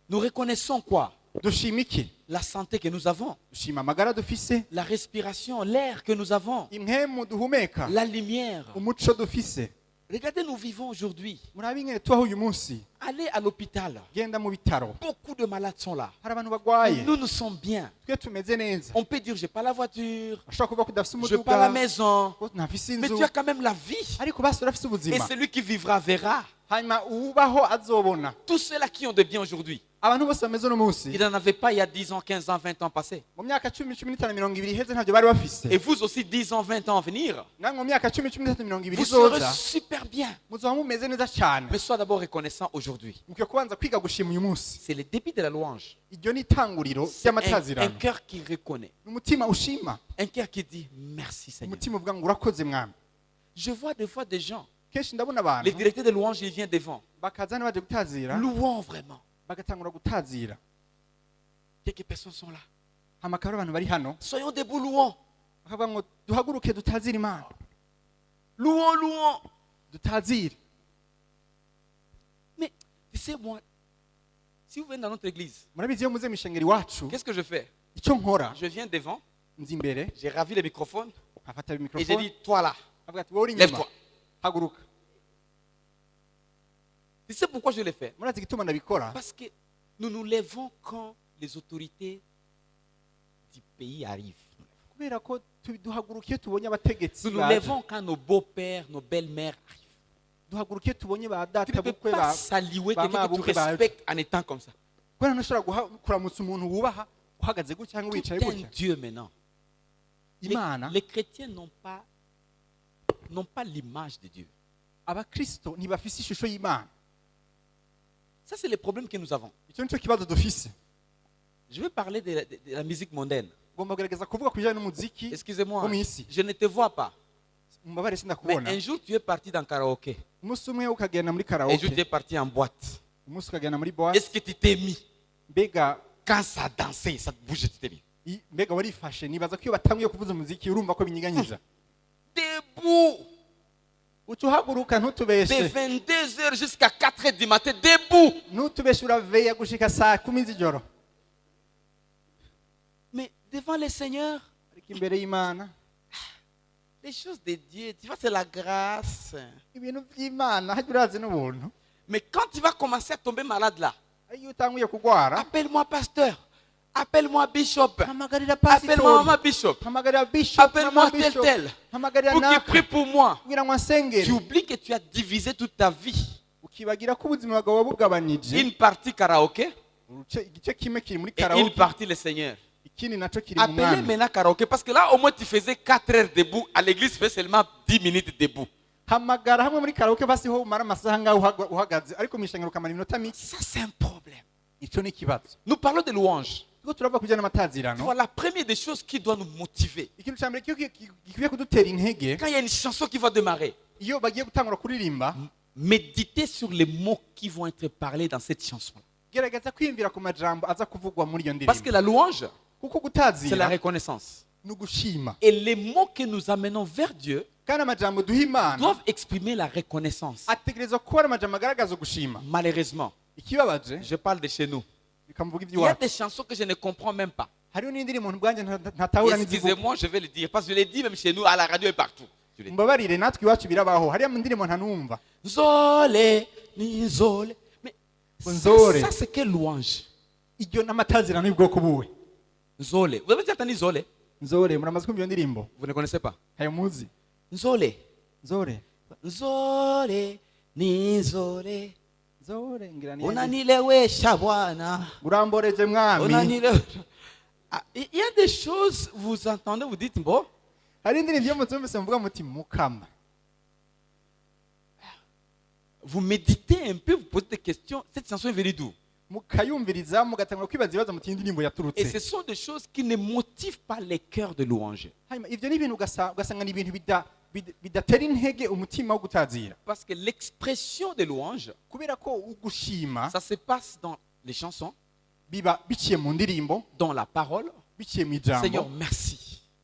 Speaker 1: Nous reconnaissons quoi?
Speaker 2: Dushima iki?
Speaker 1: La santé que nous avons,
Speaker 2: Dushima amagara dufise,
Speaker 1: la respiration, l'air que nous avons,
Speaker 2: impwemu duhumeka,
Speaker 1: la lumière.
Speaker 2: umuco dufise.
Speaker 1: Regardez, nous vivons aujourd'hui.
Speaker 2: Murabe ingene tubaho uyu munsi.
Speaker 1: Allez à l'hôpital.
Speaker 2: Genda mu bitaro.
Speaker 1: Beaucoup de malades sont là.
Speaker 2: Hari abantu bagwaye.
Speaker 1: Nous nous sommes bien.
Speaker 2: Twe tumeze neza.
Speaker 1: On peut dire, j'ai pas la voiture,
Speaker 2: Ashobora kuvuga ko udafise
Speaker 1: j'ai pas la
Speaker 2: umuduga,
Speaker 1: maison.
Speaker 2: ko ntafise
Speaker 1: Mais
Speaker 2: inzu.
Speaker 1: tu as quand même la vie.
Speaker 2: Ariko basi urafise
Speaker 1: Et
Speaker 2: ubuzima.
Speaker 1: celui qui vivra verra.
Speaker 2: Hanyuma ubaho azobona.
Speaker 1: Tous ceux-là qui ont de bien aujourd'hui,
Speaker 2: abantu bose bameze uno munsi
Speaker 1: ils n'en avaient pas il y a 10 ans, 15 ans, 20 ans passés.
Speaker 2: mu myaka 10, 15, 20 iheze ntabyo bari bafise.
Speaker 1: Et vous aussi, 10 ans, 20 ans à venir,
Speaker 2: namwe mu myaka 10, 15, 20
Speaker 1: vous serez
Speaker 2: izoza
Speaker 1: super bien.
Speaker 2: muzoba mumeze neza cyane.
Speaker 1: Mais sois d'abord reconnaissant aujourd'hui.
Speaker 2: mukwiye kubanza kwiga gushima uyu munsi.
Speaker 1: C'est le début de la louange.
Speaker 2: iryo ni itanguriro
Speaker 1: C'est un
Speaker 2: ry'amatazirano.
Speaker 1: cœur qui reconnaît.
Speaker 2: umutima ushima,
Speaker 1: Un cœur qui dit merci Seigneur.
Speaker 2: umutima uvuga ngo urakoze mwami.
Speaker 1: Je vois des fois des gens,
Speaker 2: kenshi ndabona
Speaker 1: les
Speaker 2: abantu
Speaker 1: directeurs de louange, ils viennent devant.
Speaker 2: bakaza baje gutazira
Speaker 1: Louons vraiment.
Speaker 2: bagatangura gutazira.
Speaker 1: Quelques personnes sont là.
Speaker 2: amakaro abantu bari hano
Speaker 1: Soyons debout, louons.
Speaker 2: bakavuga ngo duhaguruke dutazire Imana,
Speaker 1: Louons, louons.
Speaker 2: dutazire.
Speaker 1: Mais tu sais, moi, si vous venez dans notre église,
Speaker 2: murabizi iyo muze mishengeri wacu
Speaker 1: qu'est-ce que je fais?
Speaker 2: icyo nkora
Speaker 1: Je viens devant,
Speaker 2: nzi imbere
Speaker 1: j'ai ravi le microphone
Speaker 2: nkafata
Speaker 1: et j'ai
Speaker 2: mikrofone
Speaker 1: dit, toi là,
Speaker 2: avuga ati wowe uri inyuma
Speaker 1: lève-toi.
Speaker 2: haguruka.
Speaker 1: Tu sais pourquoi je l'ai fait?
Speaker 2: murazi igituma ndabikora?
Speaker 1: Parce que nous nous lèvons quand les autorités du pays arrivent.
Speaker 2: kubera ko duhaguruka iyo tubonye abategetsi
Speaker 1: Nous nous
Speaker 2: baje.
Speaker 1: lèvons quand nos beaux-pères, nos belles-mères arrivent.
Speaker 2: duhaguruka iyo tubonye ba
Speaker 1: Tu
Speaker 2: data
Speaker 1: ne peux
Speaker 2: bukwe
Speaker 1: pas
Speaker 2: ba
Speaker 1: saluer
Speaker 2: ba
Speaker 1: quelqu'un que tu
Speaker 2: mabukwe baje.
Speaker 1: respectes en étant comme ça.
Speaker 2: kubera ntushobora kuramutsa umuntu wubaha uhagaze gutya cyangwa
Speaker 1: Tout
Speaker 2: wicaye
Speaker 1: un
Speaker 2: gutya.
Speaker 1: Dieu maintenant.
Speaker 2: Imana
Speaker 1: Les chrétiens n'ont pas l'image de Dieu.
Speaker 2: abakristo ntibafise ishusho y'Imana.
Speaker 1: Ça, c'est le problème que nous avons.
Speaker 2: icyo nicyo kibazo dufise.
Speaker 1: Je vais parler de la musique mondaine.
Speaker 2: ugomba kugerageza kuvuga ku bijyanye n'umuziki
Speaker 1: Excusez-moi,
Speaker 2: wo mu isi.
Speaker 1: je ne te vois pas.
Speaker 2: mubabare
Speaker 1: Mais
Speaker 2: sindakubona.
Speaker 1: un jour, tu es parti dans karaoké.
Speaker 2: umunsi umwe ukagenda muri
Speaker 1: Un jour, tu
Speaker 2: karaoke,
Speaker 1: es parti en boîte.
Speaker 2: umunsi ukagenda muri boîte.
Speaker 1: Est-ce que tu t'es mis?
Speaker 2: mbega
Speaker 1: Quand ça dansait, ça bougeait, tu t'es mis.
Speaker 2: mbega warifashe? nibaza ko iyo batangiye kuvuza umuziki urumva ko binyiganyiza.
Speaker 1: Debout.
Speaker 2: uca uhaguruka
Speaker 1: De
Speaker 2: ntutubeshe
Speaker 1: 22h jusqu'à 4h du matin, debout.
Speaker 2: ntutubeshe uraveya gushika saa 10 z'ijoro.
Speaker 1: Mais devant le Seigneur,
Speaker 2: ariko imbere y'Imana
Speaker 1: les choses de Dieu, tu vois, c'est la grâce.
Speaker 2: ibintu by'Imana hajya urazi n'ubuntu.
Speaker 1: Mais quand tu vas commencer à tomber malade là,
Speaker 2: iyo utanguye kugwara
Speaker 1: appelle-moi pasteur, appelle-moi bishop,
Speaker 2: hamagarira
Speaker 1: appelle-moi
Speaker 2: pasitori,
Speaker 1: maman bishop,
Speaker 2: hamagarira bishop,
Speaker 1: appelle-moi
Speaker 2: mama
Speaker 1: tel
Speaker 2: bishop,
Speaker 1: tel,
Speaker 2: hamagarira
Speaker 1: pour qu'il
Speaker 2: naka
Speaker 1: prie pour moi.
Speaker 2: kugira ngo
Speaker 1: Tu
Speaker 2: ansengere.
Speaker 1: oublies que tu as divisé toute ta vie.
Speaker 2: ukibagira ko ubuzima bwawe wabugabanije.
Speaker 1: Une partie karaoké
Speaker 2: igice kimwe kiri muri
Speaker 1: et une
Speaker 2: karaoke,
Speaker 1: partie le Seigneur.
Speaker 2: ikindi naco kiri mu
Speaker 1: Appelez
Speaker 2: mwami.
Speaker 1: maintenant karaoké parce que là au moins tu faisais 4 heures debout. À l'église tu fais seulement 10 minutes debout.
Speaker 2: hamagara hamwe muri karaoke basi ho umara amasaha ngaho uhagaze, ariko mu ishengero ukamara iminota mike.
Speaker 1: Ça c'est un problème.
Speaker 2: ico ni ikibazo.
Speaker 1: Nous parlons de louange.
Speaker 2: Tuko turava kujyana amatazirano.
Speaker 1: Voilà la première des choses qui doit nous motiver.
Speaker 2: ikintu cya mbere gikwiye kudutera intege
Speaker 1: Quand il y a une chanson qui va démarrer,
Speaker 2: iyo bagiye gutangura kuririmba,
Speaker 1: méditez sur les mots qui vont être parlés dans cette chanson.
Speaker 2: gerageza kwiyumvira ku majambo aza kuvugwa muri iyo
Speaker 1: Parce que
Speaker 2: ndirimbo,
Speaker 1: la louange,
Speaker 2: kuko
Speaker 1: c'est la
Speaker 2: gutazira
Speaker 1: reconnaissance.
Speaker 2: ni ugushima,
Speaker 1: Et les mots que nous amenons vers Dieu
Speaker 2: kandi amajambo duha Imana
Speaker 1: doivent exprimer la reconnaissance.
Speaker 2: ategerezwa kuba ari amajambo agaragaza ugushima.
Speaker 1: Malheureusement,
Speaker 2: ikibabaje
Speaker 1: je parle de chez nous.
Speaker 2: bikamuvuga
Speaker 1: Il y a
Speaker 2: iby'iwacu.
Speaker 1: des chansons que je ne comprends même pas.
Speaker 2: hariho n'indirimbo ubwanjye ntatahura n'izivuga.
Speaker 1: Excusez-moi, je vais le dire. Parce que je l'ai dit même chez nous, à la radio et partout. Je l'ai dit.
Speaker 2: mbabarire natwe iwacu birabaho, hariyo indirimbo ntanumva.
Speaker 1: Nzole, ni zole. Mais
Speaker 2: Nzole.
Speaker 1: ça c'est quelle louange?
Speaker 2: iryo n'amatazirano y'ubwoko buwe.
Speaker 1: Nzole. Vous avez déjà entendu Nzole?
Speaker 2: nzore muramaze kumva iyo ndirimbo?
Speaker 1: Vous ne connaissez pas?
Speaker 2: hayo muzi?
Speaker 1: Nzole.
Speaker 2: nzore
Speaker 1: Nzole, ni zole.
Speaker 2: nzore ngira ni
Speaker 1: Unanilewesha Bwana.
Speaker 2: uramboreje mwami.
Speaker 1: Unanilewesha. Ah, il y a des choses, vous entendez, vous dites, bon,
Speaker 2: hari indirimbo iyo mutumvise muvuga muti mukama.
Speaker 1: vous méditez un peu, vous posez des questions. Cette chanson est venue d'où?
Speaker 2: mukayumviriza mugatangura kwibaza ibibazo muti indirimbo
Speaker 1: Et
Speaker 2: yaturutse.
Speaker 1: ce sont des choses qui ne motivent pas les cœurs de louange.
Speaker 2: hanyuma ivyo ni ibintu ugasanga ni ibintu bidatera intege umutima wo gutazira,
Speaker 1: Parce que l'expression de louange,
Speaker 2: kubera ko ugushima
Speaker 1: ça se passe dans les chansons,
Speaker 2: biba biciye mu ndirimbo,
Speaker 1: dans la parole.
Speaker 2: biciye mu
Speaker 1: Seigneur,
Speaker 2: ijambo.
Speaker 1: merci.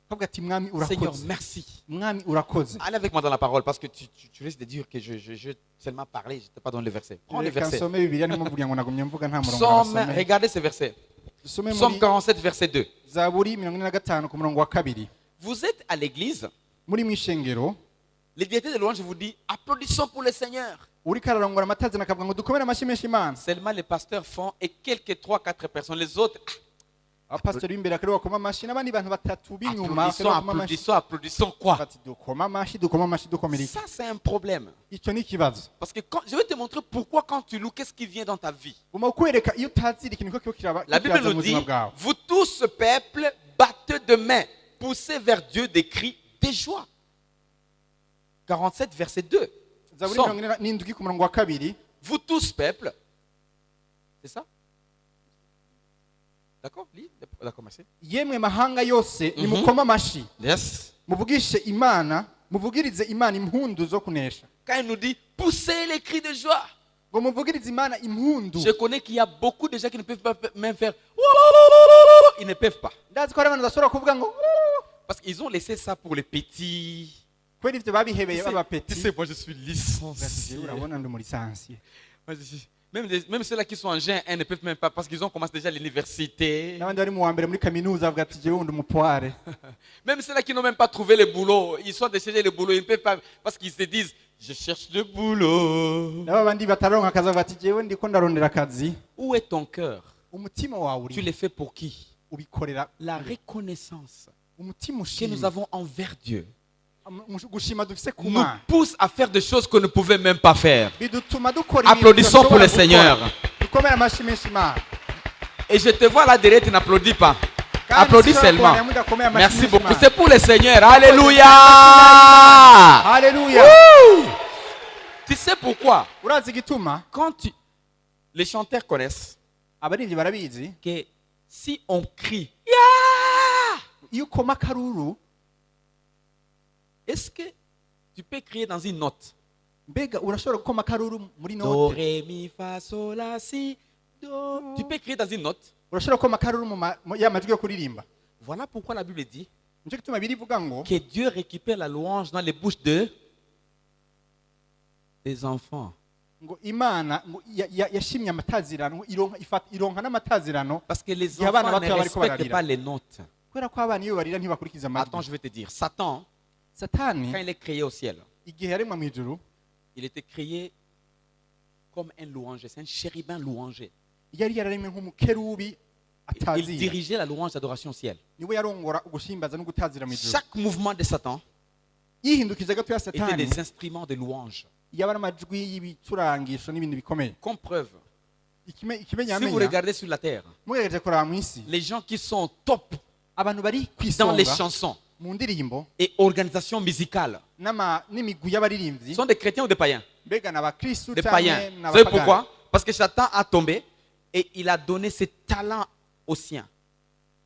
Speaker 2: kavuga ati mwami
Speaker 1: Seigneur,
Speaker 2: urakoze,
Speaker 1: merci.
Speaker 2: mwami urakoze.
Speaker 1: Allez avec moi dans la parole parce que tu risques de dire que je seulement parlé, je n'étais pas dans le verset. Prends le
Speaker 2: reka
Speaker 1: verset.
Speaker 2: nsome bibiliya nimuvuga ngo nagumye mvuga nta murongo
Speaker 1: Psaume,
Speaker 2: nasome.
Speaker 1: regardez ce verset.
Speaker 2: dusome
Speaker 1: Psaume
Speaker 2: muri
Speaker 1: 47, verset 2.
Speaker 2: zaburi 45 ku murongo wa 2.
Speaker 1: Vous êtes à l'église,
Speaker 2: muri mwishengero
Speaker 1: les directeurs de louange vous dit applaudissons pour le Seigneur.
Speaker 2: uriko ararongora amatazirano akavuga ngo dukomere amashyi menshi Imana.
Speaker 1: Seulement les pasteurs font et quelques 3-4 personnes. Les autres,
Speaker 2: abapasitori b'imbere akaba bakoma amashi n'abandi bantu batatu b'inyuma
Speaker 1: Applaudissons, applaudissons, applaudissons quoi?
Speaker 2: bati dukoma amashi dukomera iki.
Speaker 1: Ça, c'est un problème.
Speaker 2: Icyo ni ikibazo.
Speaker 1: Parce que je vais te montrer pourquoi quand tu loues, qu'est-ce qui vient dans ta vie.
Speaker 2: Guma kwereka iyo utazira ikintu ko kiraba
Speaker 1: La Bible nous dit, vous tous ce peuple, battez de main, poussez vers Dieu des cris de joie. 47, verset 2.
Speaker 2: Zaburi
Speaker 1: Somme.
Speaker 2: 47 ku murongo wa 2.
Speaker 1: Vous tous peuple. C'est ça? D'accord? Lis. D'accord, merci.
Speaker 2: Yemwe mahanga yose nimukoma amashi.
Speaker 1: Yes.
Speaker 2: Muvugishe Imana, muvugirize Imana impundu zo kunesha.
Speaker 1: Quand il nous dit, poussez les cris de joie.
Speaker 2: Ngo muvugirize Imana impundu.
Speaker 1: Je connais qu'il y a beaucoup de gens qui ne peuvent pas même faire. Ils ne peuvent pas.
Speaker 2: Ndazi ko ari abantu bashobora kuvuga ngo
Speaker 1: Parce qu'ils ont laissé ça pour les petits.
Speaker 2: kweli ivyo babihebeye babapeti.
Speaker 1: Tu sais, moi je suis licencié.
Speaker 2: Urabona ndi mu lisansi.
Speaker 1: Même ceux-là qui sont en G1 ne peuvent même pas parce qu'ils ont commencé déjà l'université.
Speaker 2: N'abandi bari mu wa mbere muri kaminuza bavuga ati jewe ndi umupoire.
Speaker 1: Même ceux-là qui n'ont même pas trouvé le boulot, ils sont déchargés le boulot, ils ne peuvent pas parce qu'ils se disent je cherche le boulot.
Speaker 2: Nabo bandi bataronka akazi bavuga ati jewe ndiko ndarondera akazi.
Speaker 1: Où est ton cœur?
Speaker 2: Umutima wawe
Speaker 1: Tu
Speaker 2: uri
Speaker 1: le fais pour qui?
Speaker 2: ubikorera
Speaker 1: La reconnaissance
Speaker 2: umutima
Speaker 1: que
Speaker 2: ushimye.
Speaker 1: nous avons envers Dieu
Speaker 2: Gushima dufise
Speaker 1: nous
Speaker 2: kuma.
Speaker 1: pousse à faire des choses qu'on ne pouvait même pas faire.
Speaker 2: Bidutuma dukora ibintu
Speaker 1: Applaudissons pour le
Speaker 2: tudashobora
Speaker 1: Seigneur.
Speaker 2: gukora. Dukomere amashi menshi Imana.
Speaker 1: Et je te vois là derrière, tu n'applaudis pas.
Speaker 2: Kandi
Speaker 1: Applaudis
Speaker 2: sinshobora
Speaker 1: seulement.
Speaker 2: kubona mudakomeye amashi
Speaker 1: Merci
Speaker 2: menshi
Speaker 1: beaucoup.
Speaker 2: Imana.
Speaker 1: C'est pour le Seigneur. Alléluia.
Speaker 2: Haleluya.
Speaker 1: Wouh! Tu sais pourquoi?
Speaker 2: Urazi igituma
Speaker 1: Les chanteurs connaissent
Speaker 2: abarivyi barabizi
Speaker 1: que si on crie, yeah!
Speaker 2: iyo ukoma karuru
Speaker 1: Est-ce que tu peux crier dans une note?
Speaker 2: mbega urashobora gukoma karuru muri
Speaker 1: Do,
Speaker 2: note.
Speaker 1: ré, mi, fa, sol, la, si, do. Tu peux crier dans une note.
Speaker 2: Urashobora gukoma karuru ya majwi yo kuririmba.
Speaker 1: Voilà pourquoi la Bible dit
Speaker 2: Nico gituma birivuga ngo
Speaker 1: que Dieu récupère la louange dans les bouches des enfants.
Speaker 2: ngo Imana ngo yashimye amatazirano ironka n'amatazirano.
Speaker 1: Parce que les
Speaker 2: Il y a abana
Speaker 1: enfants ne
Speaker 2: bato bariko
Speaker 1: respectent
Speaker 2: bararira.
Speaker 1: pas les notes.
Speaker 2: Kubera ko abana iyo barira ntibakurikiza
Speaker 1: Attends,
Speaker 2: amajwi.
Speaker 1: je vais te dire. Satan,
Speaker 2: Satani
Speaker 1: quand il est créé au ciel,
Speaker 2: igihe yaremwa mu ijuru
Speaker 1: il était créé comme un louanger. C'est un chérubin louanger.
Speaker 2: yari yararemwe nk'umukerubi
Speaker 1: Il
Speaker 2: atazira.
Speaker 1: dirigeait la louange d'adoration au ciel.
Speaker 2: Niwe yarongora ugushimbaza no gutazira mu ijuru.
Speaker 1: Chaque mouvement de Satan
Speaker 2: Yihindukije gato ya
Speaker 1: était
Speaker 2: Satani
Speaker 1: des instruments de louange.
Speaker 2: yaba amajwi y'ibicurangisho n'ibindi bikomeye.
Speaker 1: Comme preuve, si vous
Speaker 2: Ikimenyamenya
Speaker 1: regardez sur la terre,
Speaker 2: mugereje kuraba mu isi
Speaker 1: les gens qui sont top
Speaker 2: abantu bari
Speaker 1: dans les
Speaker 2: kwisonga
Speaker 1: chansons
Speaker 2: mu ndirimbo
Speaker 1: et organisations musicales
Speaker 2: n'imigwi y'abaririmbyi
Speaker 1: sont des chrétiens ou des païens?
Speaker 2: mbega n'abakristu
Speaker 1: Des
Speaker 2: canke
Speaker 1: païens. Vous savez
Speaker 2: n'abapagani.
Speaker 1: pourquoi? Parce que Satan a tombé et il a donné ses talents aux siens.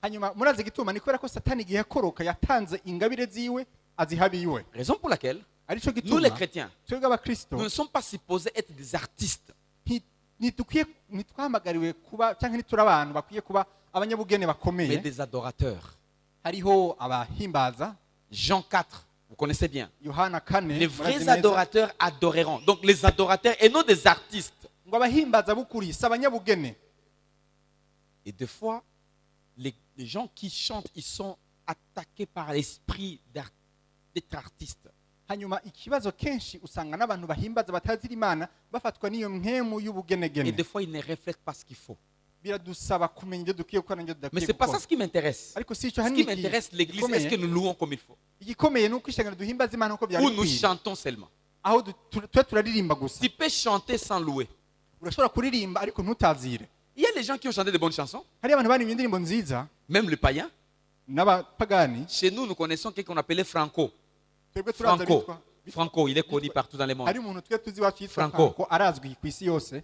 Speaker 2: Hanyuma murazi gituma ni kubera ko Satani igihe yakoroka yatanze ingabire ziwe azihabiwe.
Speaker 1: Raison pour laquelle
Speaker 2: Arico
Speaker 1: nous les
Speaker 2: gituma
Speaker 1: chrétiens,
Speaker 2: twebwe abakristo
Speaker 1: nous ne sommes pas supposés être des artistes.
Speaker 2: ntitwahamagariwe kuba cyangwa ntituri abantu bakwiye kuba abanyabugene
Speaker 1: Mais
Speaker 2: bakomeye.
Speaker 1: des adorateurs.
Speaker 2: Hariho abahimbaza
Speaker 1: Jean 4, vous connaissez bien.
Speaker 2: Yohana 4
Speaker 1: Les
Speaker 2: murazi
Speaker 1: vrais
Speaker 2: neza.
Speaker 1: adorateurs adoreront. Donc les adorateurs et non des artistes.
Speaker 2: ngo abahimbaza b'ukuri si abanyabugene.
Speaker 1: Et des fois, les gens qui chantent, ils sont attaqués par l'esprit d'être artistes.
Speaker 2: Hanyuma ikibazo kenshi usanga n'abantu bahimbaza batazira Imana bafatwa n'iyo mpemu
Speaker 1: Et
Speaker 2: y'ubugenegene.
Speaker 1: des fois, ils ne reflètent pas ce qu'il faut.
Speaker 2: Biradusaba kumenya ibyo dukwiye gukora n'ibyo
Speaker 1: Mais
Speaker 2: tudakwiye
Speaker 1: ce n'est pas ça
Speaker 2: gukora.
Speaker 1: ce qui m'intéresse.
Speaker 2: Ariko si
Speaker 1: Ce
Speaker 2: icyo
Speaker 1: qui
Speaker 2: hanini
Speaker 1: m'intéresse, l'Église, est-ce que nous louons comme il faut?
Speaker 2: igikomeye ni uko ishengero duhimbaza Imana uko byari
Speaker 1: Ou nous
Speaker 2: bikwiye.
Speaker 1: chantons seulement?
Speaker 2: Aho tuba turaririmba gusa.
Speaker 1: Tu peux chanter sans louer.
Speaker 2: Urashobora kuririmba ariko ntutazire.
Speaker 1: Il y a des gens qui ont chanté de bonnes chansons,
Speaker 2: Hari abantu baririmba indirimbo nziza
Speaker 1: même les païens.
Speaker 2: n'abapagani.
Speaker 1: Chez nous, nous connaissons quelqu'un qu'on appelait Franco.
Speaker 2: Twebwe turaza
Speaker 1: Franco.
Speaker 2: bitwa.
Speaker 1: Franco, il est connu partout dans le monde.
Speaker 2: Hari umuntu twe tuzi wacu yitwa
Speaker 1: Franco.
Speaker 2: Franco arazwi ku isi yose.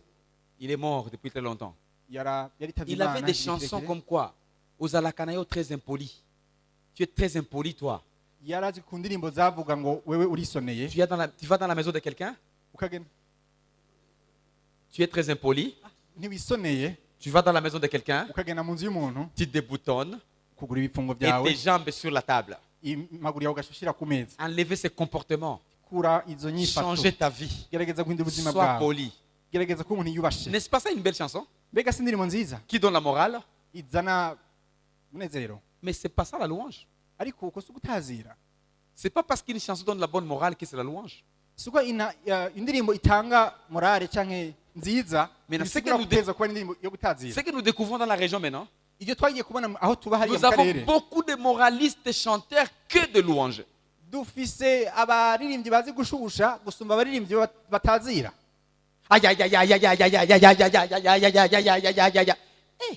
Speaker 1: Il est mort depuis très longtemps.
Speaker 2: Yaritavye
Speaker 1: Il avait
Speaker 2: Imana
Speaker 1: des
Speaker 2: igihe
Speaker 1: chansons
Speaker 2: kirekire.
Speaker 1: comme quoi? Aux Alakanayo très impoli. Tu es très impoli, toi.
Speaker 2: Yarazi ku ndirimbo zavuga ngo wewe urisoneye
Speaker 1: Tu vas dans la maison de quelqu'un,
Speaker 2: ukagenda
Speaker 1: tu es très impoli.
Speaker 2: ntiwisoneye
Speaker 1: Tu vas dans la maison de quelqu'un,
Speaker 2: ukagenda mu nzu y'umuntu
Speaker 1: tu déboutonnes
Speaker 2: kugura ibifungo
Speaker 1: et
Speaker 2: byawe
Speaker 1: tes jambes sur la table.
Speaker 2: amaguru yawe ugashushira ku meza.
Speaker 1: Enlever ces comportements.
Speaker 2: Kura izo nyifato.
Speaker 1: Changer ta vie.
Speaker 2: Gerageza guhindura ubuzima
Speaker 1: Sois
Speaker 2: bwawe.
Speaker 1: poli.
Speaker 2: Gerageza kuba umuntu yubashe.
Speaker 1: N'est-ce pas ça une belle chanson
Speaker 2: Mbega si indirimbo nziza
Speaker 1: qui donne la morale?
Speaker 2: izana umunezero.
Speaker 1: Mais c'est pas ça la louange.
Speaker 2: Ariko uko si ugutazira.
Speaker 1: C'est pas parce qu'une chanson donne la bonne morale que c'est la louange.
Speaker 2: Si uko indirimbo itanga morale canke nziza
Speaker 1: Mais
Speaker 2: bisigura guteza kuba indirimbo yo gutazira.
Speaker 1: Ce que nous découvrons dans la région maintenant,
Speaker 2: ibyo twagiye kubona aho tuba hariya
Speaker 1: Nous
Speaker 2: mu
Speaker 1: avons
Speaker 2: karere
Speaker 1: beaucoup de moralistes et chanteurs que de louanges.
Speaker 2: dufise abaririmbyi bazi gushusha gusumba abaririmbyi batazira.
Speaker 1: Aïe, aïe, aïe, aïe, aïe, aïe, aïe, aïe, aïe, aïe, aïe, aïe, aïe, aïe, aïe, aïe, aïe, aïe, aïe. Eh.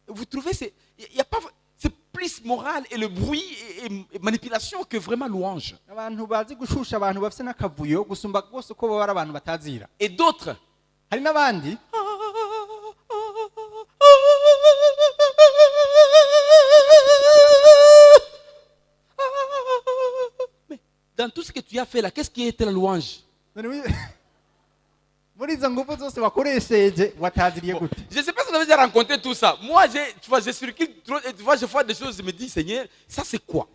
Speaker 1: Vous trouvez, il y a pas, c'est plus moral et le bruit et manipulation que vraiment louange.
Speaker 2: Abantu bazi gushusha abantu bafise n'akavuyo gusumba rwose uko baba ari abantu batazira.
Speaker 1: Et d'autres,
Speaker 2: Hari n'abandi
Speaker 1: mais dans tout ce que tu as fait là, qu'est-ce qui était la louange?
Speaker 2: muri izo ngufu zose wakoresheje wataziriye gute?
Speaker 1: Je ne sais pas si vous avez déjà rencontré tout ça. Moi, tu vois, je circule trop et tu vois, je vois des choses, je me dis, Seigneur, ça c'est quoi?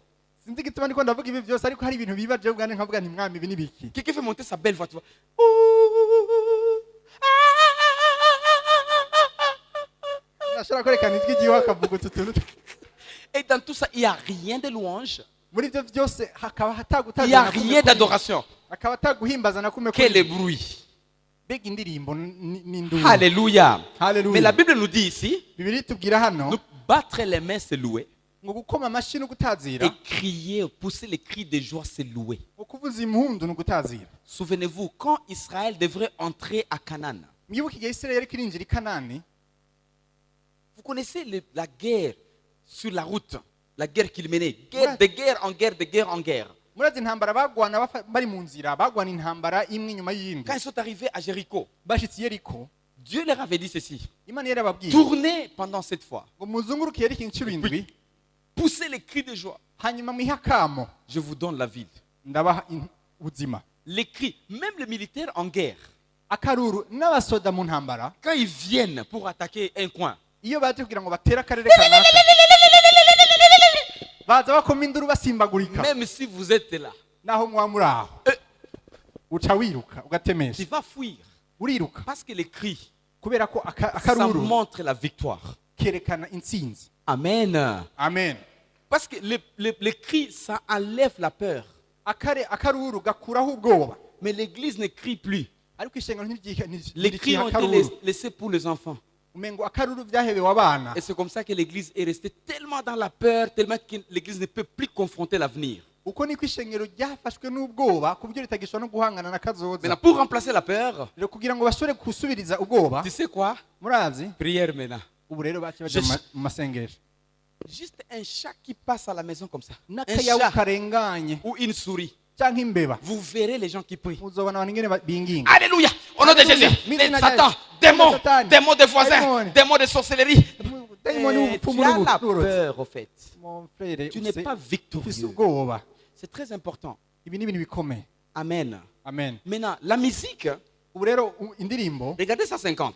Speaker 2: Sinzi igituma ndiko ndavuga ibi byose ariko hari ibintu bibaje ubwanjye nkavuga nti mwami ibi ni biki?
Speaker 1: Quelqu'un fait monter sa belle voix, tu vois.
Speaker 2: Nashobora kwerekana ijwi ry'iwe akavuga utu tuntu.
Speaker 1: Et dans tout ça, il n'y a rien de louange.
Speaker 2: Muri ibyo byose hakaba
Speaker 1: Il n'y a rien d'adoration.
Speaker 2: hakaba hataguhimbaza na kumwe
Speaker 1: Quel est le bruit?
Speaker 2: mbega indirimbo n'induru.
Speaker 1: Alléluia.
Speaker 2: Hallelujah.
Speaker 1: Mais la Bible nous dit ici,
Speaker 2: Bibiliya itubwira hano
Speaker 1: nous battre les mains, c'est louer.
Speaker 2: ngo gukoma amashyi no gutazira
Speaker 1: Et crier, pousser les cris de joie, c'est louer.
Speaker 2: ukuvuza impundu no gutazira.
Speaker 1: Souvenez-vous, quand Israël devrait entrer à Canaan,
Speaker 2: Mwibuke igihe Isirayeli iriko irinjira i Kanani,
Speaker 1: vous connaissez la guerre sur la route, la guerre qu'ils menaient. Guerre de guerre en guerre, de guerre en guerre.
Speaker 2: murazi intambara bagwana bari mu nzira bagwana intambara imwe inyuma y'iyindi.
Speaker 1: Quand ils sont arrivés à Jéricho,
Speaker 2: Bashitse i Yeriko
Speaker 1: Dieu leur avait dit ceci.
Speaker 2: Imana yarababwiye
Speaker 1: Tournez pendant cette fois.
Speaker 2: ngo muzunguruke Yeriko inshuro indwi
Speaker 1: Poussez les cris de joie.
Speaker 2: hanyuma mwihe akamo
Speaker 1: Je vous donne la ville.
Speaker 2: ndabaha ubuzima.
Speaker 1: Les cris, même les militaires en guerre,
Speaker 2: Akaruru n'abasoda mu ntambara
Speaker 1: quand ils viennent pour attaquer un coin,
Speaker 2: iyo baje kugira ngo batere akarere kanaka baza bakoma induru basimbagurika
Speaker 1: même si vous êtes là,
Speaker 2: naho mwa muri aho uca wiruka
Speaker 1: tu
Speaker 2: ugatemesha
Speaker 1: vas fuir.
Speaker 2: uriruka
Speaker 1: Parce que les cris,
Speaker 2: kubera ko
Speaker 1: ça
Speaker 2: akaruru
Speaker 1: montre la victoire.
Speaker 2: kerekana intsinzi.
Speaker 1: Amen.
Speaker 2: Amen.
Speaker 1: Parce que les cris, ça enlève la peur.
Speaker 2: Akaruru gakuraho ubwoba.
Speaker 1: Mais l'église ne crie plus.
Speaker 2: Ariko ishengero
Speaker 1: Les cris ont été laissés pour les enfants.
Speaker 2: umengo akaruru vyahebewe abana.
Speaker 1: Et c'est comme ça que l'église est restée tellement dans la peur, tellement que l'église ne peut plus confronter l'avenir.
Speaker 2: Uko niko ishengero ryafashwe n'ubwoba kubyo litagishwa no guhangana na kazoza.
Speaker 1: Maintenant, pour remplacer la peur,
Speaker 2: Rero kugira ngo bashobore kusubiriza ubwoba,
Speaker 1: tu sais quoi?
Speaker 2: murazi
Speaker 1: Prière maintenant.
Speaker 2: ubu rero baje baje mu masengesho.
Speaker 1: Juste un chat qui passe à la maison comme ça. Un
Speaker 2: N'akayabu
Speaker 1: chat
Speaker 2: karenganye
Speaker 1: ou une souris.
Speaker 2: canke imbeba.
Speaker 1: Vous verrez les gens qui prient.
Speaker 2: Muzobona abantu ingene binginga.
Speaker 1: Alléluia. Au nom de
Speaker 2: Alléluia.
Speaker 1: Jésus. Les
Speaker 2: Mina
Speaker 1: Satan,
Speaker 2: Jésus.
Speaker 1: démons,
Speaker 2: Satan.
Speaker 1: démons de voisins,
Speaker 2: Démons.
Speaker 1: démons de sorcellerie.
Speaker 2: Dayimoni
Speaker 1: Tu
Speaker 2: w'ubupfumu
Speaker 1: as la
Speaker 2: n'uburozi.
Speaker 1: peur, au fait.
Speaker 2: Mon frère,
Speaker 1: Tu n'es pas
Speaker 2: ufise
Speaker 1: victorieux.
Speaker 2: ubwoba.
Speaker 1: C'est très important.
Speaker 2: Ibi ni ibintu bikomeye.
Speaker 1: Amen.
Speaker 2: Amen.
Speaker 1: Maintenant, la musique,
Speaker 2: Ubu rero indirimbo
Speaker 1: regardez ça 50.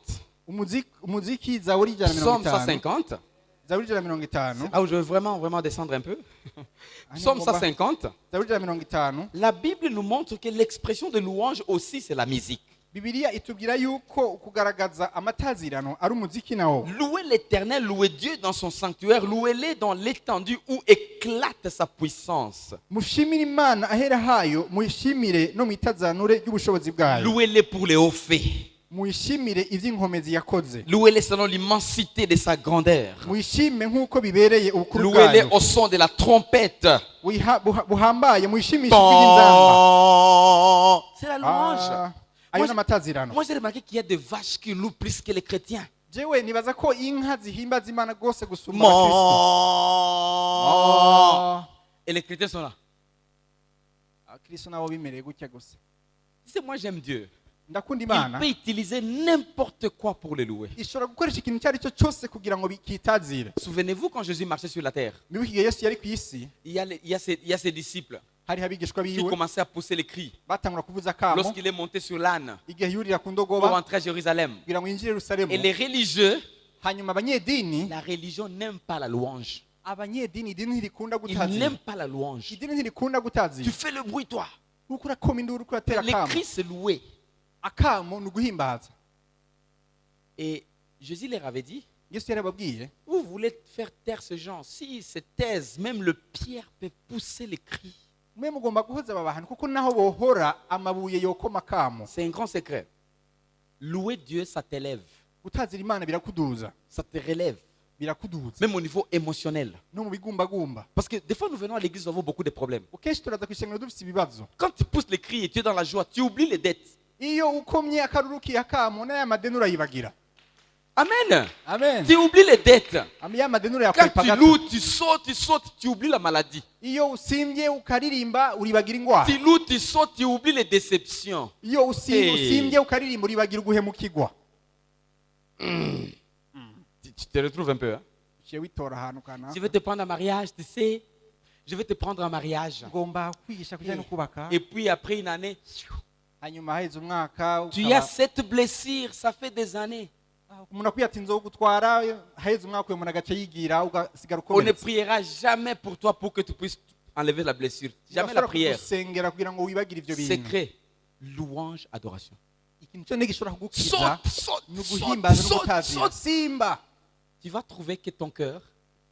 Speaker 2: umuziki Zaburi ijana na
Speaker 1: Psaume
Speaker 2: mirongo itanu.
Speaker 1: 150.
Speaker 2: Zaburi ijana na mirongo itanu.
Speaker 1: Ah, je veux vraiment descendre un peu. Psaume 150.
Speaker 2: Zaburi ijana na mirongo itanu.
Speaker 1: La Bible nous montre que l'expression de louange aussi, c'est la musique.
Speaker 2: Bibiliya itubwira yuko kugaragaza amatazirano ari umuziki nawo.
Speaker 1: Louez l'Éternel, louez Dieu dans son sanctuaire, louez-le dans l'étendue où éclate sa puissance.
Speaker 2: Mushimire Imana ahera hayo, muyishimire no mwitazanure y'ubushobozi bwayo.
Speaker 1: Louez-le pour les hauts faits.
Speaker 2: Muyishimire ivy'inkomezi yakoze.
Speaker 1: Louez-le selon l'immensité de sa grandeur.
Speaker 2: Muyishime nk'uko bibereye ubukuru
Speaker 1: Louez-le
Speaker 2: bwayo.
Speaker 1: au son de la trompette.
Speaker 2: Buhambaye muyishimishe bw'inzamba.
Speaker 1: C'est la louange.
Speaker 2: Ayo n'amatazirano.
Speaker 1: Moi, j'ai remarqué qu'il y a des vaches qui louent plus que les chrétiens.
Speaker 2: Jewe nibaza ko inka zihimbaza Imana gose gusumba Kristo.
Speaker 1: Et les chrétiens sont là.
Speaker 2: Kristo nabo bimereye gutya gusa.
Speaker 1: Tu sais, moi, j'aime Dieu.
Speaker 2: Ndakunda
Speaker 1: Il
Speaker 2: Imana.
Speaker 1: peut utiliser n'importe quoi pour le louer.
Speaker 2: Ishobora gukoresha ikintu icyo ari cyo cyose kugira ngo kitazire.
Speaker 1: Souvenez-vous quand Jésus marchait sur la terre,
Speaker 2: Mwibuke igihe Yesu yari ku isi,
Speaker 1: il y a ses disciples
Speaker 2: hari abigishwa
Speaker 1: qui
Speaker 2: biwe
Speaker 1: commençaient à pousser les cris
Speaker 2: batangura kuvuza akamo
Speaker 1: lorsqu'il est monté sur l'âne
Speaker 2: igihe yurira ku
Speaker 1: pour
Speaker 2: ndogoba
Speaker 1: rentrer à Jérusalem.
Speaker 2: kugira ngo yinjire Yerusalemu.
Speaker 1: Et les religieux,
Speaker 2: Hanyuma abanyedini,
Speaker 1: la religion n'aime pas la louange.
Speaker 2: abanyedini idini ntirikunda
Speaker 1: Ils
Speaker 2: gutazira.
Speaker 1: n'aiment pas la louange.
Speaker 2: Idini ntirikunda
Speaker 1: Tu
Speaker 2: gutazira.
Speaker 1: fais le bruit, toi.
Speaker 2: Uriko urakoma induru, uriko uratera
Speaker 1: Les
Speaker 2: akamo.
Speaker 1: cris, c'est louer.
Speaker 2: Akamo ni uguhimbaza.
Speaker 1: Et Jésus leur avait dit,
Speaker 2: Yesu yarababwiye,
Speaker 1: vous voulez faire taire ces gens. S'ils se taisent, même le pierre peut pousser les cris.
Speaker 2: mwe mugomba guhoza aba bantu kuko naho bohora amabuye yokoma akamo.
Speaker 1: C'est un grand secret. Louer Dieu, ça t'élève.
Speaker 2: Gutazira Imana birakuduza.
Speaker 1: Ça te relève.
Speaker 2: Birakuduza.
Speaker 1: Même au niveau émotionnel.
Speaker 2: No mu bigumbagumba.
Speaker 1: Parce que des fois, nous venons à l'église, nous avons beaucoup de problèmes.
Speaker 2: Ukenshi turaza kwishengero dufite ibibazo.
Speaker 1: Quand tu pousses les cris et tu es dans la joie, tu oublies les dettes.
Speaker 2: Iyo ukomye akaruruki akamo n'aya madeni urayibagira.
Speaker 1: Amen.
Speaker 2: Amen.
Speaker 1: Tu oublies les dettes.
Speaker 2: Ya madeni
Speaker 1: Quand
Speaker 2: urayakwepa
Speaker 1: tu
Speaker 2: gato.
Speaker 1: loues, tu sautes, tu oublies la maladie.
Speaker 2: Iyo usimbye ukaririmba uribagira ingwara.
Speaker 1: Tu loues, tu sautes, tu oublies les déceptions.
Speaker 2: Iyo
Speaker 1: Hey.
Speaker 2: usimbye ukaririmba uribagira uguhemukirwa.
Speaker 1: Tu te retrouves un peu. Hein?
Speaker 2: Je witora ahantu kana.
Speaker 1: Je vais te prendre en mariage, tu sais. Je vais te prendre en mariage.
Speaker 2: Ugomba kwigisha kujya no kubaka.
Speaker 1: Et puis après une année,
Speaker 2: Hanyuma haheze umwaka
Speaker 1: tu as cette blessure, ça fait des années.
Speaker 2: umuntu akwiye ati nzogutwara haheze umwaka uyu muntu agace yigira ugasigara
Speaker 1: On ne
Speaker 2: ukomeretse.
Speaker 1: priera jamais pour toi pour que tu puisses enlever la blessure. Jamais la prière.
Speaker 2: Gusengera kugira ngo wibagire ivyo bintu.
Speaker 1: Secret, louange, adoration.
Speaker 2: Ikintu cyose gishobora kugukiza
Speaker 1: Saute,
Speaker 2: ni
Speaker 1: saute,
Speaker 2: uguhimbaza
Speaker 1: saute,
Speaker 2: no
Speaker 1: saute,
Speaker 2: gutazira.
Speaker 1: saute.
Speaker 2: Simba
Speaker 1: Tu vas trouver que ton cœur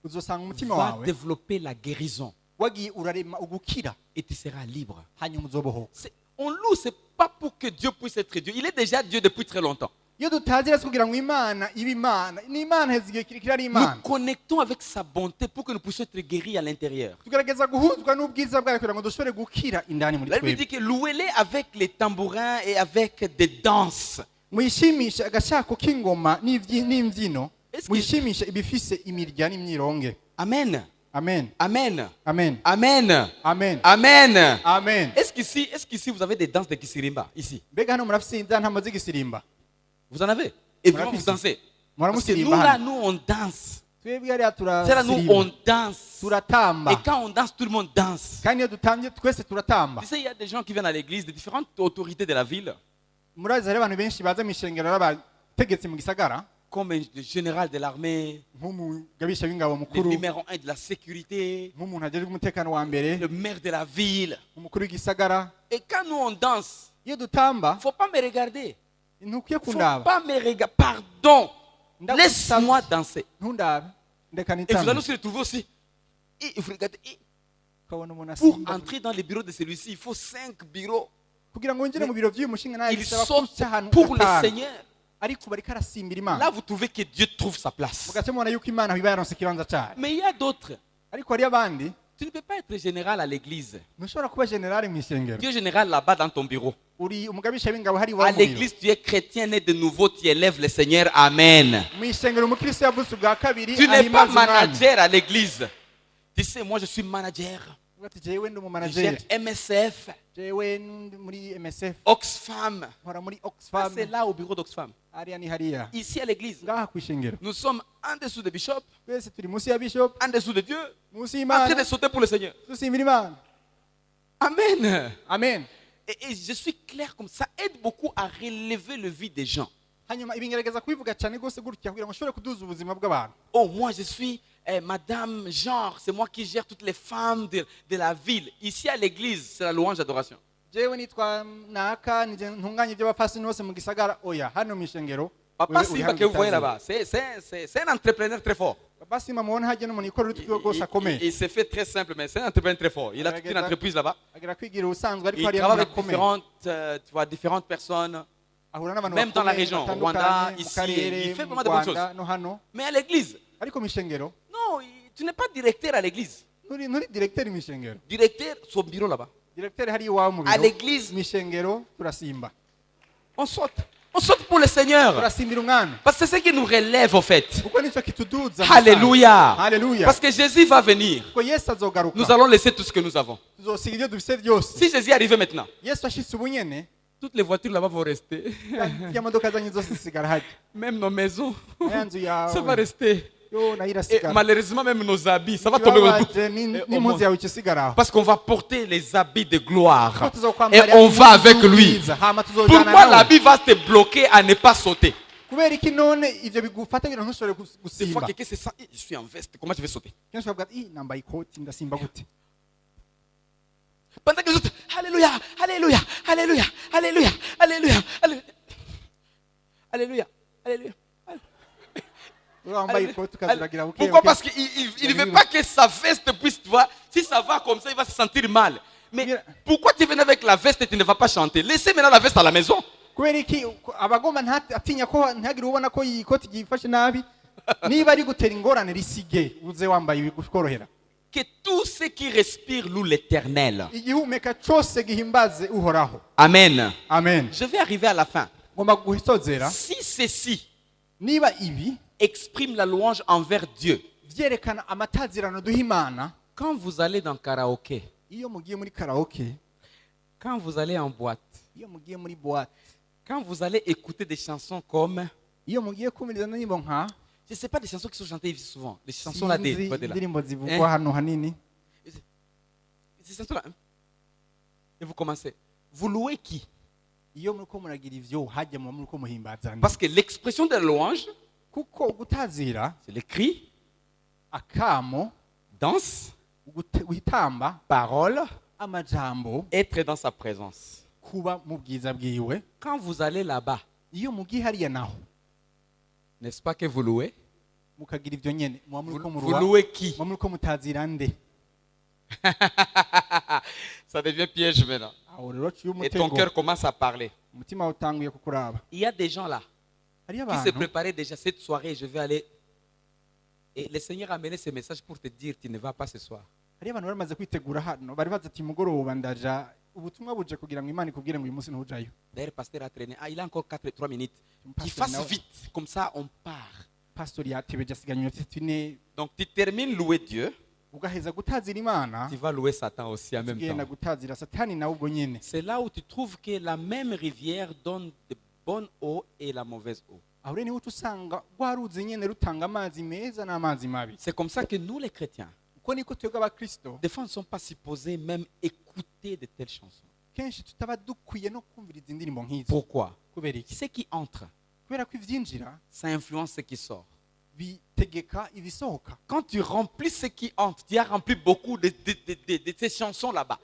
Speaker 2: uzosanga umutima
Speaker 1: va
Speaker 2: wawe
Speaker 1: développer la guérison
Speaker 2: wagiye urarema ugukira
Speaker 1: et tu seras libre.
Speaker 2: hanyuma uzobohoka.
Speaker 1: On loue, ce n'est pas pour que Dieu puisse être Dieu. Il est déjà Dieu depuis très longtemps.
Speaker 2: Iyo dutazira kugira ngo Imana ibe Imana ni Imana heze igihe kirekire ari Imana.
Speaker 1: Nous connectons avec sa bonté pour que nous puissions être guéris à l'intérieur.
Speaker 2: Tugerageza guhuzwa n'ubwiza bwayo kugira ngo dushobore gukira indani muri
Speaker 1: La Bible
Speaker 2: twebwe.
Speaker 1: dit que louez-les avec les tambourins et avec des danses.
Speaker 2: Muyishimishe agashako k'ingoma n'imbyino.
Speaker 1: Est-ce que-
Speaker 2: Muyishimishe ibifise imirya n'imyironge.
Speaker 1: Amen.
Speaker 2: Amen.
Speaker 1: Amen.
Speaker 2: Amen.
Speaker 1: Amen.
Speaker 2: Amen.
Speaker 1: Amen.
Speaker 2: Amen.
Speaker 1: Est-ce qu'ici vous avez des danses de Kisirimba ici?
Speaker 2: Mbega hano murafise inzantamo z'igisirimba.
Speaker 1: Vous en avez? Et
Speaker 2: Voilà,
Speaker 1: vraiment vous
Speaker 2: ici.
Speaker 1: dansez.
Speaker 2: Mura
Speaker 1: Parce que nous
Speaker 2: musirimba
Speaker 1: là,
Speaker 2: hano.
Speaker 1: nous on danse.
Speaker 2: Twebwe hariya
Speaker 1: C'est là nous
Speaker 2: turasirimba.
Speaker 1: on danse.
Speaker 2: Turatamba.
Speaker 1: Et quand on danse, tout le monde danse.
Speaker 2: Kandi iyo dutambye twese turatamba.
Speaker 1: Tu sais, il y a des gens qui viennent à l'église, de différentes autorités de la ville,
Speaker 2: Murazi hari abantu benshi baza mu ishengero y'abategetsi mu gisagara
Speaker 1: comme le général de l'armée,
Speaker 2: nk'umugabisha w'ingabo
Speaker 1: le
Speaker 2: mukuru
Speaker 1: numéro 1 de la sécurité,
Speaker 2: nk'umuntu ajejwe umutekano wa mbere
Speaker 1: le maire de la ville.
Speaker 2: umukuru w'igisagara.
Speaker 1: Et quand nous on danse,
Speaker 2: Iyo dutamba
Speaker 1: il ne faut pas me regarder.
Speaker 2: ntukwiye
Speaker 1: Il ne faut
Speaker 2: kundaba.
Speaker 1: pas me regarder. Pardon.
Speaker 2: Ndagusaba.
Speaker 1: Laisse-moi danser.
Speaker 2: Ntundabe ndeka
Speaker 1: Et vous allez
Speaker 2: nitambe.
Speaker 1: aussi le trouver aussi. Et vous regardez. Et
Speaker 2: Ukabona umuntu
Speaker 1: pour
Speaker 2: asimba.
Speaker 1: entrer dans les bureaux de celui-ci, il faut 5 bureaux.
Speaker 2: Kugira ngo winjire mu biro by'uyu mushinga nawe
Speaker 1: Il
Speaker 2: bisaba
Speaker 1: saute
Speaker 2: kuca ahantu
Speaker 1: pour le
Speaker 2: gatanu.
Speaker 1: Seigneur.
Speaker 2: Ariko bariko arasimbira Imana.
Speaker 1: Là, vous trouvez que Dieu trouve sa place.
Speaker 2: Mugace mubona yuko Imana biba yaronse ikibanza cyayo.
Speaker 1: Mais il y a d'autres.
Speaker 2: Ariko hariyo abandi
Speaker 1: Tu ne peux pas être général à l'église.
Speaker 2: ntushobora kuba generale mu isengero.
Speaker 1: Tu es général là-bas dans ton bureau.
Speaker 2: Uri umugabisha w'ingabo hari
Speaker 1: À
Speaker 2: iwawe mu biro.
Speaker 1: l'église, tu es chrétien né de nouveau, tu élèves le Seigneur. Amen.
Speaker 2: Mu isengero umukristo yavutse ubwa kabiri
Speaker 1: Tu n'es pas
Speaker 2: ahimbaza Umwami.
Speaker 1: manager à l'église. Tu sais, moi je suis manager.
Speaker 2: Uvuga ati jewe ndi
Speaker 1: Je
Speaker 2: umumanageri.
Speaker 1: gère MSF,
Speaker 2: Jewe ndi muri MSF
Speaker 1: Oxfam.
Speaker 2: nkora muri
Speaker 1: Ça,
Speaker 2: Oxfam.
Speaker 1: c'est là au bureau d'Oxfam.
Speaker 2: Hariya ni hariya.
Speaker 1: Ici à l'église,
Speaker 2: Ngaha ku ishengero.
Speaker 1: nous sommes en dessous de Bishop,
Speaker 2: Twese turi munsi ya bishop,
Speaker 1: en dessous de Dieu,
Speaker 2: munsi
Speaker 1: en train
Speaker 2: y'Imana,
Speaker 1: de sauter pour le Seigneur.
Speaker 2: dusimbira Imana.
Speaker 1: Amen.
Speaker 2: Amen.
Speaker 1: Et je suis clair comme ça aide beaucoup à relever le vie des gens.
Speaker 2: Hanyuma ibi ngerageza kubivuga cyane rwose gutya kugira ngo nshobore kuduza ubuzima bw'abantu.
Speaker 1: Oh, moi je suis Madame Genre, c'est moi qui gère toutes les femmes de la ville. Ici à l'église, c'est la louange d'adoration.
Speaker 2: Jewe nitwa naka nije ntunganye iby'abapasi bose mu gisagara. Oya hano mu ishengero.
Speaker 1: Papa
Speaker 2: uri
Speaker 1: Simba
Speaker 2: hano
Speaker 1: que vous voyez
Speaker 2: gitazi.
Speaker 1: là-bas, c'est un entrepreneur très fort.
Speaker 2: Papa Simba mubona hajya n'umuntu ikorera utwiwe rwose akomeye.
Speaker 1: Il s'est fait très simple, mais c'est un entrepreneur très fort. Il a toute une entreprise là-bas.
Speaker 2: Agira kwigira ubusanzwe ariko
Speaker 1: Il
Speaker 2: hariya
Speaker 1: travaille
Speaker 2: n'umuntu
Speaker 1: avec
Speaker 2: akomeye.
Speaker 1: tu vois, différentes personnes.
Speaker 2: Ahura n'abantu
Speaker 1: même dans la
Speaker 2: bakomeye
Speaker 1: région,
Speaker 2: batandukanye,
Speaker 1: Rwanda,
Speaker 2: mu
Speaker 1: ici,
Speaker 2: karere,
Speaker 1: il fait
Speaker 2: mu
Speaker 1: vraiment de bonnes
Speaker 2: Rwanda no hano.
Speaker 1: Mais à l'église,
Speaker 2: Ariko mu ishengero
Speaker 1: non, tu n'es pas directeur à l'église.
Speaker 2: nturi directeur mu ishengero.
Speaker 1: Directeur, son bureau là-bas.
Speaker 2: Directeur hari iwawe mu
Speaker 1: À
Speaker 2: biro.
Speaker 1: l'église,
Speaker 2: Mu ishengero turasimba.
Speaker 1: on saute. On saute pour le Seigneur.
Speaker 2: Turasimbira Umwami.
Speaker 1: Parce que c'est ce qui nous relève au fait.
Speaker 2: Kuko nicyo kituduza. mu
Speaker 1: Alléluia.
Speaker 2: Sana. Alléluia.
Speaker 1: Parce que Jésus va venir.
Speaker 2: Kuko Yesu azogaruka.
Speaker 1: Nous allons laisser tout ce que nous avons.
Speaker 2: Tuzosiga ibyo dufite byose.
Speaker 1: Si Jésus arrivait maintenant,
Speaker 2: Yesu ashitse ubu nyene
Speaker 1: toutes les voitures là-bas vont rester.
Speaker 2: ya modoka zanyu zose zisigara hajya.
Speaker 1: Même nos maisons,
Speaker 2: Aya nzu yawe.
Speaker 1: ça va rester.
Speaker 2: Yo nayo
Speaker 1: Et
Speaker 2: irasigara.
Speaker 1: malheureusement, même nos habits, ça va tomber au bout.
Speaker 2: Ikibabaje n'impuzu yawe ikisigara aho.
Speaker 1: Parce qu'on va porter les habits de gloire.
Speaker 2: Kuko tuzokwambara
Speaker 1: Et on va
Speaker 2: impuzu
Speaker 1: avec lui.
Speaker 2: nziza. Hama tuzojana
Speaker 1: Pourquoi
Speaker 2: nawe.
Speaker 1: l'habit va te bloquer à ne pas sauter?
Speaker 2: Kubera iki none ivyo bigufata kugira ngo ntushobore
Speaker 1: Des fois,
Speaker 2: gusimba.
Speaker 1: quelqu'un se sent, je suis en veste, comment je vais sauter?
Speaker 2: Kenshi bavuga ati nambaye ikoti ndasimba gute.
Speaker 1: Pendant que les autres, Alléluia, Alléluia, Alléluia, Alléluia, Alléluia, Alléluia, Alléluia, Alléluia.
Speaker 2: Wambaye ikoti ukaziragira buke.
Speaker 1: Pourquoi? Parce qu'il ne veut pas que sa veste puisse, tu vois, si ça va comme ça, il va se sentir mal. Mais pourquoi tu viens avec la veste et tu ne vas pas chanter? Laissez maintenant la veste à la maison.
Speaker 2: kubera iki abagomba atinya ko ntihagire ubona ko iyi koti gifashe nabi niba ari gutera ingorane risige uze wambaye ibigukorohera
Speaker 1: Que tout ce qui respire loue l'Éternel.
Speaker 2: igihumeka cyose gihimbaze uhoraho.
Speaker 1: Amen.
Speaker 2: Amen.
Speaker 1: Je vais arriver à la fin.
Speaker 2: ngomba guhitozera
Speaker 1: Si ceci
Speaker 2: niba ibi
Speaker 1: exprime la louange envers Dieu,
Speaker 2: vyerekana amatazirano duha Imana,
Speaker 1: quand vous allez dans karaoké,
Speaker 2: iyo mugiye muri karaoke,
Speaker 1: quand vous allez en boîte,
Speaker 2: iyo mugiye muri boîte,
Speaker 1: quand vous allez écouter des chansons comme,
Speaker 2: iyo mugiye kumiriza n'indirimbo nka
Speaker 1: je ne sais pas des chansons qui sont chantées ici souvent, des chansons là
Speaker 2: sinzi
Speaker 1: des
Speaker 2: indirimbo zivugwa hano hanini,
Speaker 1: ces chansons là. Et vous commencez. Vous louez qui?
Speaker 2: iyo muriko muragira ivyo hajya mu muriko muhimbazana,
Speaker 1: Parce que l'expression de la louange,
Speaker 2: kuko gutazira
Speaker 1: c'est le cri,
Speaker 2: akamo,
Speaker 1: danse,
Speaker 2: guhitamba,
Speaker 1: parole,
Speaker 2: amajambo,
Speaker 1: être dans sa présence.
Speaker 2: kuba mu bwiza bwiwe.
Speaker 1: Quand vous allez là-bas,
Speaker 2: Iyo mugiye hariya naho
Speaker 1: n'est-ce pas que vous louez?
Speaker 2: mukagira ivyo nyene, muba muriko
Speaker 1: Vous
Speaker 2: muruha,
Speaker 1: louez qui?
Speaker 2: muba muriko mutazira nde?
Speaker 1: Ça devient piège maintenant.
Speaker 2: Aho rero ciye
Speaker 1: Et ton
Speaker 2: umutego,
Speaker 1: cœur commence à parler.
Speaker 2: umutima utanguye kukuraba.
Speaker 1: Il y a des gens là
Speaker 2: Hariya
Speaker 1: qui se
Speaker 2: abantu
Speaker 1: préparaient déjà cette soirée, je vais aller. Et le Seigneur a amené ce message pour te dire, tu ne vas pas ce soir.
Speaker 2: hariya abantu baramaze kwitegura hano, bari bazi ati mugoroba ndaja, ubutumwa buje kugira ngo Imana ikubwire ngo uyu munsi ntujayo.
Speaker 1: D'ailleurs, le pasteur a traîné. Ah, il a encore 3 minutes. Qu'il
Speaker 2: Pastor
Speaker 1: fasse
Speaker 2: nawe-
Speaker 1: vite, comme ça on part.
Speaker 2: Pastori yatebeje asiganya iminota ine,
Speaker 1: Donc tu termines louer Dieu,
Speaker 2: ugaheza gutazira Imana,
Speaker 1: tu vas louer Satan aussi en même
Speaker 2: ugenda
Speaker 1: temps.
Speaker 2: gutazira Satani nawe ubwo nyene.
Speaker 1: C'est là où tu trouves que la même rivière donne de bonne eau et la mauvaise eau.
Speaker 2: Aho rero niho uca usanga rwa ruzi nyene rutanga amazi meza n'amazi mabi.
Speaker 1: C'est comme ça que nous les chrétiens,
Speaker 2: Uko niko twebwe abakristo
Speaker 1: des fois, nous ne sommes pas supposés même écouter de telles chansons.
Speaker 2: kenshi tutaba dukwiye no kumviriza indirimbo nk'izo.
Speaker 1: Pourquoi?
Speaker 2: Kubera iki?
Speaker 1: Ce qui entre,
Speaker 2: Kubera ko ivyinjira
Speaker 1: ça influence ce qui sort.
Speaker 2: bitegeka ibisohoka.
Speaker 1: Quand tu remplis ce qui entre, tu as rempli beaucoup de ces chansons là-bas.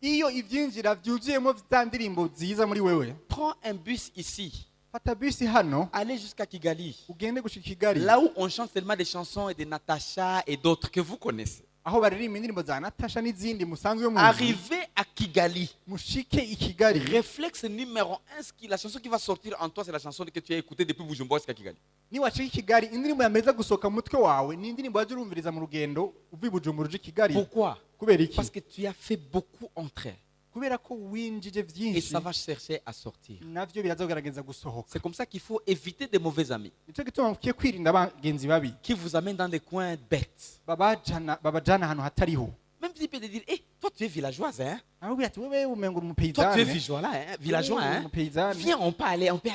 Speaker 2: Iyo ivyinjira vyuzuyemo za ndirimbo nziza muri wewe,
Speaker 1: Prends un bus ici,
Speaker 2: fata bisi hano
Speaker 1: allez jusqu'à Kigali.
Speaker 2: ugende gushika Kigali,
Speaker 1: Là où on chante seulement des chansons et de Natacha et d'autres que vous connaissez.
Speaker 2: aho baririmba indirimbo za Natasha n'izindi musanzwe muzi.
Speaker 1: Arrivé à Kigali,
Speaker 2: Mushike i Kigali,
Speaker 1: réflexe numéro 1, la chanson qui va sortir en toi, c'est la chanson que tu as écoutée depuis Bujumbura jusqu'à Kigali.
Speaker 2: niwashika i Kigali, indirimbo yameza gusohoka mu mutwe wawe ni indirimbo yaje urumviriza mu rugendo uvuye i Bujumbura uje i Kigali.
Speaker 1: Pourquoi?
Speaker 2: Kubera iki?
Speaker 1: Parce que tu as fait beaucoup entrer
Speaker 2: Kubera ko winjije
Speaker 1: et
Speaker 2: vyinshi
Speaker 1: ça va chercher à sortir.
Speaker 2: navyo birazogerageza gusohoka.
Speaker 1: C'est comme ça qu'il faut éviter des mauvais amis
Speaker 2: Nico gituma mukwiye kwirinda abagenzi babi
Speaker 1: qui vous amènent dans des coins bêtes.
Speaker 2: babajana ahantu hatariho.
Speaker 1: Même si tu peux te dire, hey, toi tu es villageoise, hein?
Speaker 2: Ahubwo ati wewe umenga uri
Speaker 1: Toi tu es
Speaker 2: umupayizane,
Speaker 1: villageois, hein? Villageois, hein?
Speaker 2: umupayizane,
Speaker 1: Viens, on peut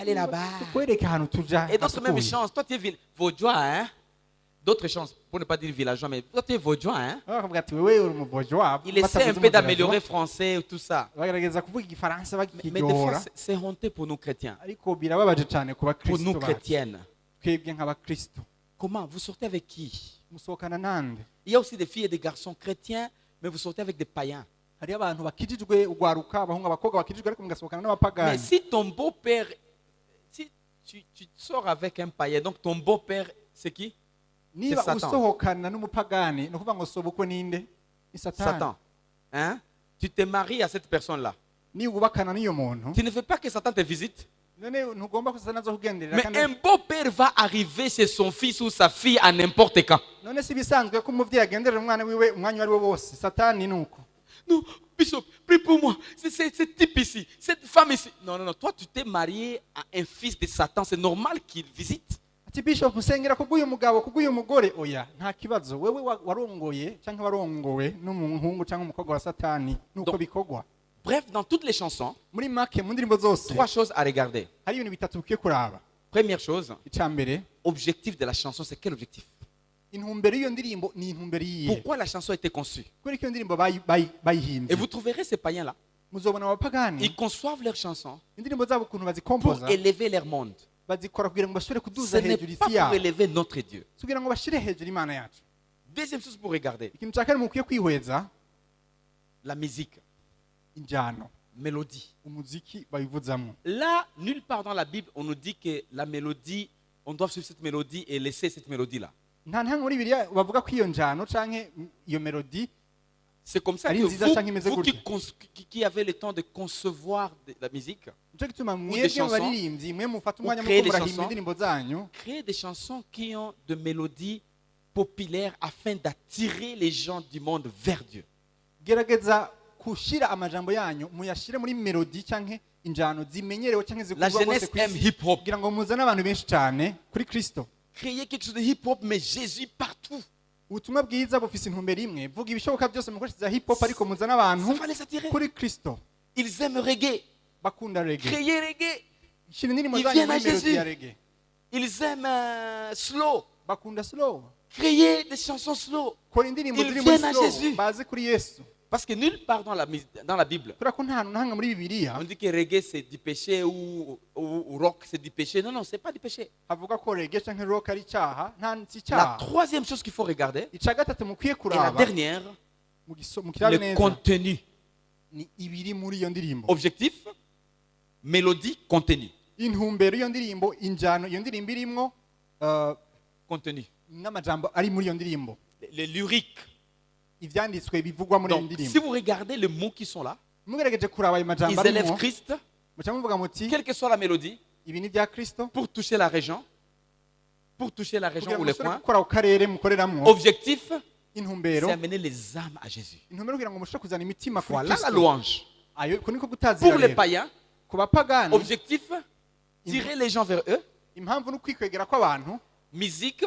Speaker 1: aller là-bas.
Speaker 2: tukwereke ahantu tuja
Speaker 1: Et d'autres même
Speaker 2: hasukuye.
Speaker 1: chances. Toi tu es vaudois, hein? D'autres chances, pour ne pas dire villageois, mais toi tu es vaudois, hein?
Speaker 2: Bakavuga ati wewe uri umuvojoa,
Speaker 1: Il essaie un peu d'améliorer français, tout ça.
Speaker 2: bagerageza kuvuga igifaransa
Speaker 1: Mais des fois,
Speaker 2: bakigora,
Speaker 1: c'est honteux pour nous chrétiens,
Speaker 2: ariko birababaje cyane ku
Speaker 1: pour nous
Speaker 2: bakristo bacu,
Speaker 1: chrétiennes.
Speaker 2: twebwe nk'abakristo.
Speaker 1: Comment? Vous sortez avec qui?
Speaker 2: Musohokana nande?
Speaker 1: Il y a aussi des filles et des garçons chrétiens, mais vous sortez avec des païens.
Speaker 2: Hariyo abantu bakijijwe ugwaruka, abahungu abakobwa bakijijwe ariko mugasohokana
Speaker 1: Mais
Speaker 2: n'abapagani.
Speaker 1: si ton beau-père, si tu sors avec un païen, donc ton beau-père, c'est qui?
Speaker 2: Niba
Speaker 1: Satan.
Speaker 2: usohokana n'umupagani ni ukuvuga ngo sobukwe ninde? Ni Satani.
Speaker 1: Satan. Hein? Tu te maries à cette personne-là.
Speaker 2: Niba ubakana n'iyo muntu,
Speaker 1: Tu ne veux pas que Satan te visite.
Speaker 2: none ntugomba ko Satani aza kugenderera
Speaker 1: Mais
Speaker 2: kandi
Speaker 1: un beau-père va arriver chez son fils ou sa fille à n'importe quand.
Speaker 2: none si bisanzwe ko umuvyeyi agenderera umwana wiwe umwanya wari wo wose. Satani nuko.
Speaker 1: Non, Bishop, prie pour moi. C'est ce type ici, cette femme ici. Non, non, non. Toi, tu t'es marié à un fils de Satan. C'est normal qu'il visite.
Speaker 2: Ati Bishop musengera kubw'uyu mugabo kubw'uyu mugore, oya nta kibazo, wewe warongoye canke warongowe n'umuhungu canke umukobwa wa Satani, nuko
Speaker 1: Donc,
Speaker 2: bikorwa.
Speaker 1: Bref, dans toutes les chansons,
Speaker 2: Muri make mu ndirimbo zose
Speaker 1: 3 choses à regarder.
Speaker 2: hari ibintu bitatu bikwiye kuraba.
Speaker 1: Première chose,
Speaker 2: Icya mbere,
Speaker 1: objectif de la chanson, c'est quel objectif?
Speaker 2: intumbero y'iyo ndirimbo ni intumbero yiye.
Speaker 1: Pourquoi la chanson a été conçue?
Speaker 2: Kubera ko iyo ndirimbo bayihimbye,
Speaker 1: Et vous trouverez ces païens-là,
Speaker 2: muzobona abapagani
Speaker 1: ils conçoivent leurs chansons
Speaker 2: indirimbo zabo ukuntu
Speaker 1: pour
Speaker 2: bazikompoza,
Speaker 1: élever leur monde.
Speaker 2: bazikora kugira ngo bashobore
Speaker 1: Ce
Speaker 2: kuduza
Speaker 1: n'est
Speaker 2: hejuru
Speaker 1: pas
Speaker 2: isi
Speaker 1: pour
Speaker 2: yabo,
Speaker 1: élever notre Dieu.
Speaker 2: kugira ngo bashire hejuru Imana yacu.
Speaker 1: Deuxième chose pour regarder,
Speaker 2: Ikintu cya kabiri mukwiye kwihweza,
Speaker 1: la musique,
Speaker 2: injyano,
Speaker 1: mélodie.
Speaker 2: umuziki bayivuzamo.
Speaker 1: Là, nulle part dans la Bible, on nous dit que la mélodie, on doit suivre cette mélodie et laisser cette mélodie-là.
Speaker 2: Nta nta muri Bibiliya bavuga ko iyo njyano canke iyo melodi
Speaker 1: C'est comme ça
Speaker 2: ari
Speaker 1: que
Speaker 2: nziza canke imeze
Speaker 1: vous
Speaker 2: gutya
Speaker 1: qui avez le temps de concevoir de la musique,
Speaker 2: nico gituma
Speaker 1: des
Speaker 2: mwebwe
Speaker 1: chansons,
Speaker 2: baririmbyi mwe mufata umwanya
Speaker 1: créer
Speaker 2: muko
Speaker 1: des
Speaker 2: murahimba
Speaker 1: chansons.
Speaker 2: indirimbo zanyu
Speaker 1: créez des chansons qui ont de mélodies populaires afin d'attirer les gens du monde vers Dieu.
Speaker 2: gerageza kushira amajambo yanyu muyashire muri melody canke injano zimenyerewe canke
Speaker 1: La
Speaker 2: zikurwa bose
Speaker 1: jeunesse aime
Speaker 2: kwisi
Speaker 1: hip-hop.
Speaker 2: kugira ngo muzane abantu benshi cyane kuri Kristo.
Speaker 1: Créez quelque chose de hip-hop, mais Jésus partout.
Speaker 2: Ubutumwa bwiza bufise intumbero imwe, vuga ibishoboka byose mukoresheje hip hop ariko muzana abantu
Speaker 1: Ça va les attirer.
Speaker 2: kuri Kristo.
Speaker 1: Ils aiment reggae.
Speaker 2: Bakunda reggae.
Speaker 1: Créez reggae.
Speaker 2: Shira indirimbo
Speaker 1: Ils
Speaker 2: zanyu
Speaker 1: viennent à
Speaker 2: muri melody
Speaker 1: Jésus.
Speaker 2: ya reggae.
Speaker 1: Ils aiment slow.
Speaker 2: Bakunda slow.
Speaker 1: Créez des chansons slow.
Speaker 2: Kora indirimbo
Speaker 1: Ils
Speaker 2: ziri muri
Speaker 1: viennent à
Speaker 2: slow
Speaker 1: Jésus.
Speaker 2: baze kuri Yesu.
Speaker 1: Parce que nulle part dans la Bible,
Speaker 2: Kubera ko nta hantu na hamwe muri Bibiliya
Speaker 1: on dit que reggae c'est du péché ou rock c'est du péché. Non, non, c'est pas du péché.
Speaker 2: havuga ko reggae canke rock ari icyaha, nta si
Speaker 1: La
Speaker 2: icyaha.
Speaker 1: troisième chose qu'il faut regarder,
Speaker 2: Ica gatatu mukwiye
Speaker 1: et la
Speaker 2: kuraba
Speaker 1: dernière,
Speaker 2: mukirabe
Speaker 1: le
Speaker 2: neza
Speaker 1: contenu.
Speaker 2: ni ibiri muri iyo ndirimbo.
Speaker 1: Objectif, mélodie, contenu.
Speaker 2: Intumbero iyo ndirimbo, injano iyo ndirimbo irimwo
Speaker 1: Contenu.
Speaker 2: n'amajambo ari muri iyo ndirimbo.
Speaker 1: Les lyriques.
Speaker 2: Ivyanditswe bivugwa muri iyo
Speaker 1: Donc, si
Speaker 2: ndirimbo.
Speaker 1: vous regardez les mots qui sont là,
Speaker 2: Mugerageje kuraba ayo majambo
Speaker 1: ils élèvent
Speaker 2: arimo
Speaker 1: Christ,
Speaker 2: muca muvuga muti
Speaker 1: quelle que soit la mélodie,
Speaker 2: ibi ni bya Kristo
Speaker 1: pour toucher la région
Speaker 2: kugira
Speaker 1: ou
Speaker 2: ngo
Speaker 1: les
Speaker 2: mushobore
Speaker 1: coins.
Speaker 2: gukora ku karere mukoreramwo.
Speaker 1: Objectif,
Speaker 2: Intumbero
Speaker 1: c'est amener les âmes à Jésus.
Speaker 2: intumbero kugira ngo mushobore kuzana imitima kuri
Speaker 1: Voilà la
Speaker 2: Kristo.
Speaker 1: louange.
Speaker 2: Ayo ko niko gutazira
Speaker 1: Pour les
Speaker 2: rero.
Speaker 1: païens,
Speaker 2: Ku bapagani
Speaker 1: objectif, tirer les gens vers eux.
Speaker 2: impamvu no kwikwegera kw'abantu
Speaker 1: Musique,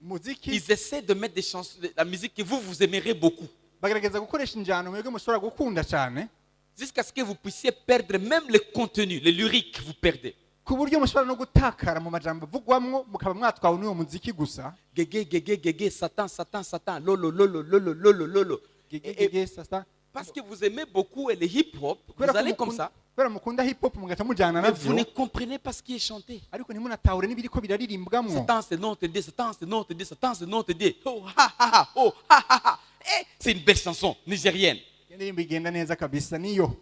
Speaker 2: muziki
Speaker 1: ils essaient de mettre des chansons, la musique que vous aimerez beaucoup.
Speaker 2: bagerageza gukoresha injano mwebwe mushobora gukunda cyane
Speaker 1: Jusqu'à ce que vous puissiez perdre même le contenu, les lyriques, vous perdez.
Speaker 2: ku buryo mushobora no gutakara mu majambo avugwamwo mukaba mwatwawe n'uwo muziki gusa.
Speaker 1: Gégé, gégé, gégé, Satan, Satan, Satan, lolo, lolo, lolo, lolo, lolo.
Speaker 2: Gegege sasa
Speaker 1: Parce que vous aimez beaucoup le hip-hop, vous
Speaker 2: kubera ko
Speaker 1: allez comme ça,
Speaker 2: kubera mukunda hip hop mugaca mujana
Speaker 1: mais vous ne
Speaker 2: navyo
Speaker 1: comprenez pas ce qui est chanté.
Speaker 2: ariko ntimunatahure n'ibiriko biraririmbwamwo.
Speaker 1: Satan, c'est non, te dit, Satan, c'est non, te dit, Satan, c'est non, te dit. Oh, ha, ha, ha, oh, ha, ha, ha. Eh, c'est une belle chanson nigérienne.
Speaker 2: Iyo ndirimbo igenda neza kabisa niyo.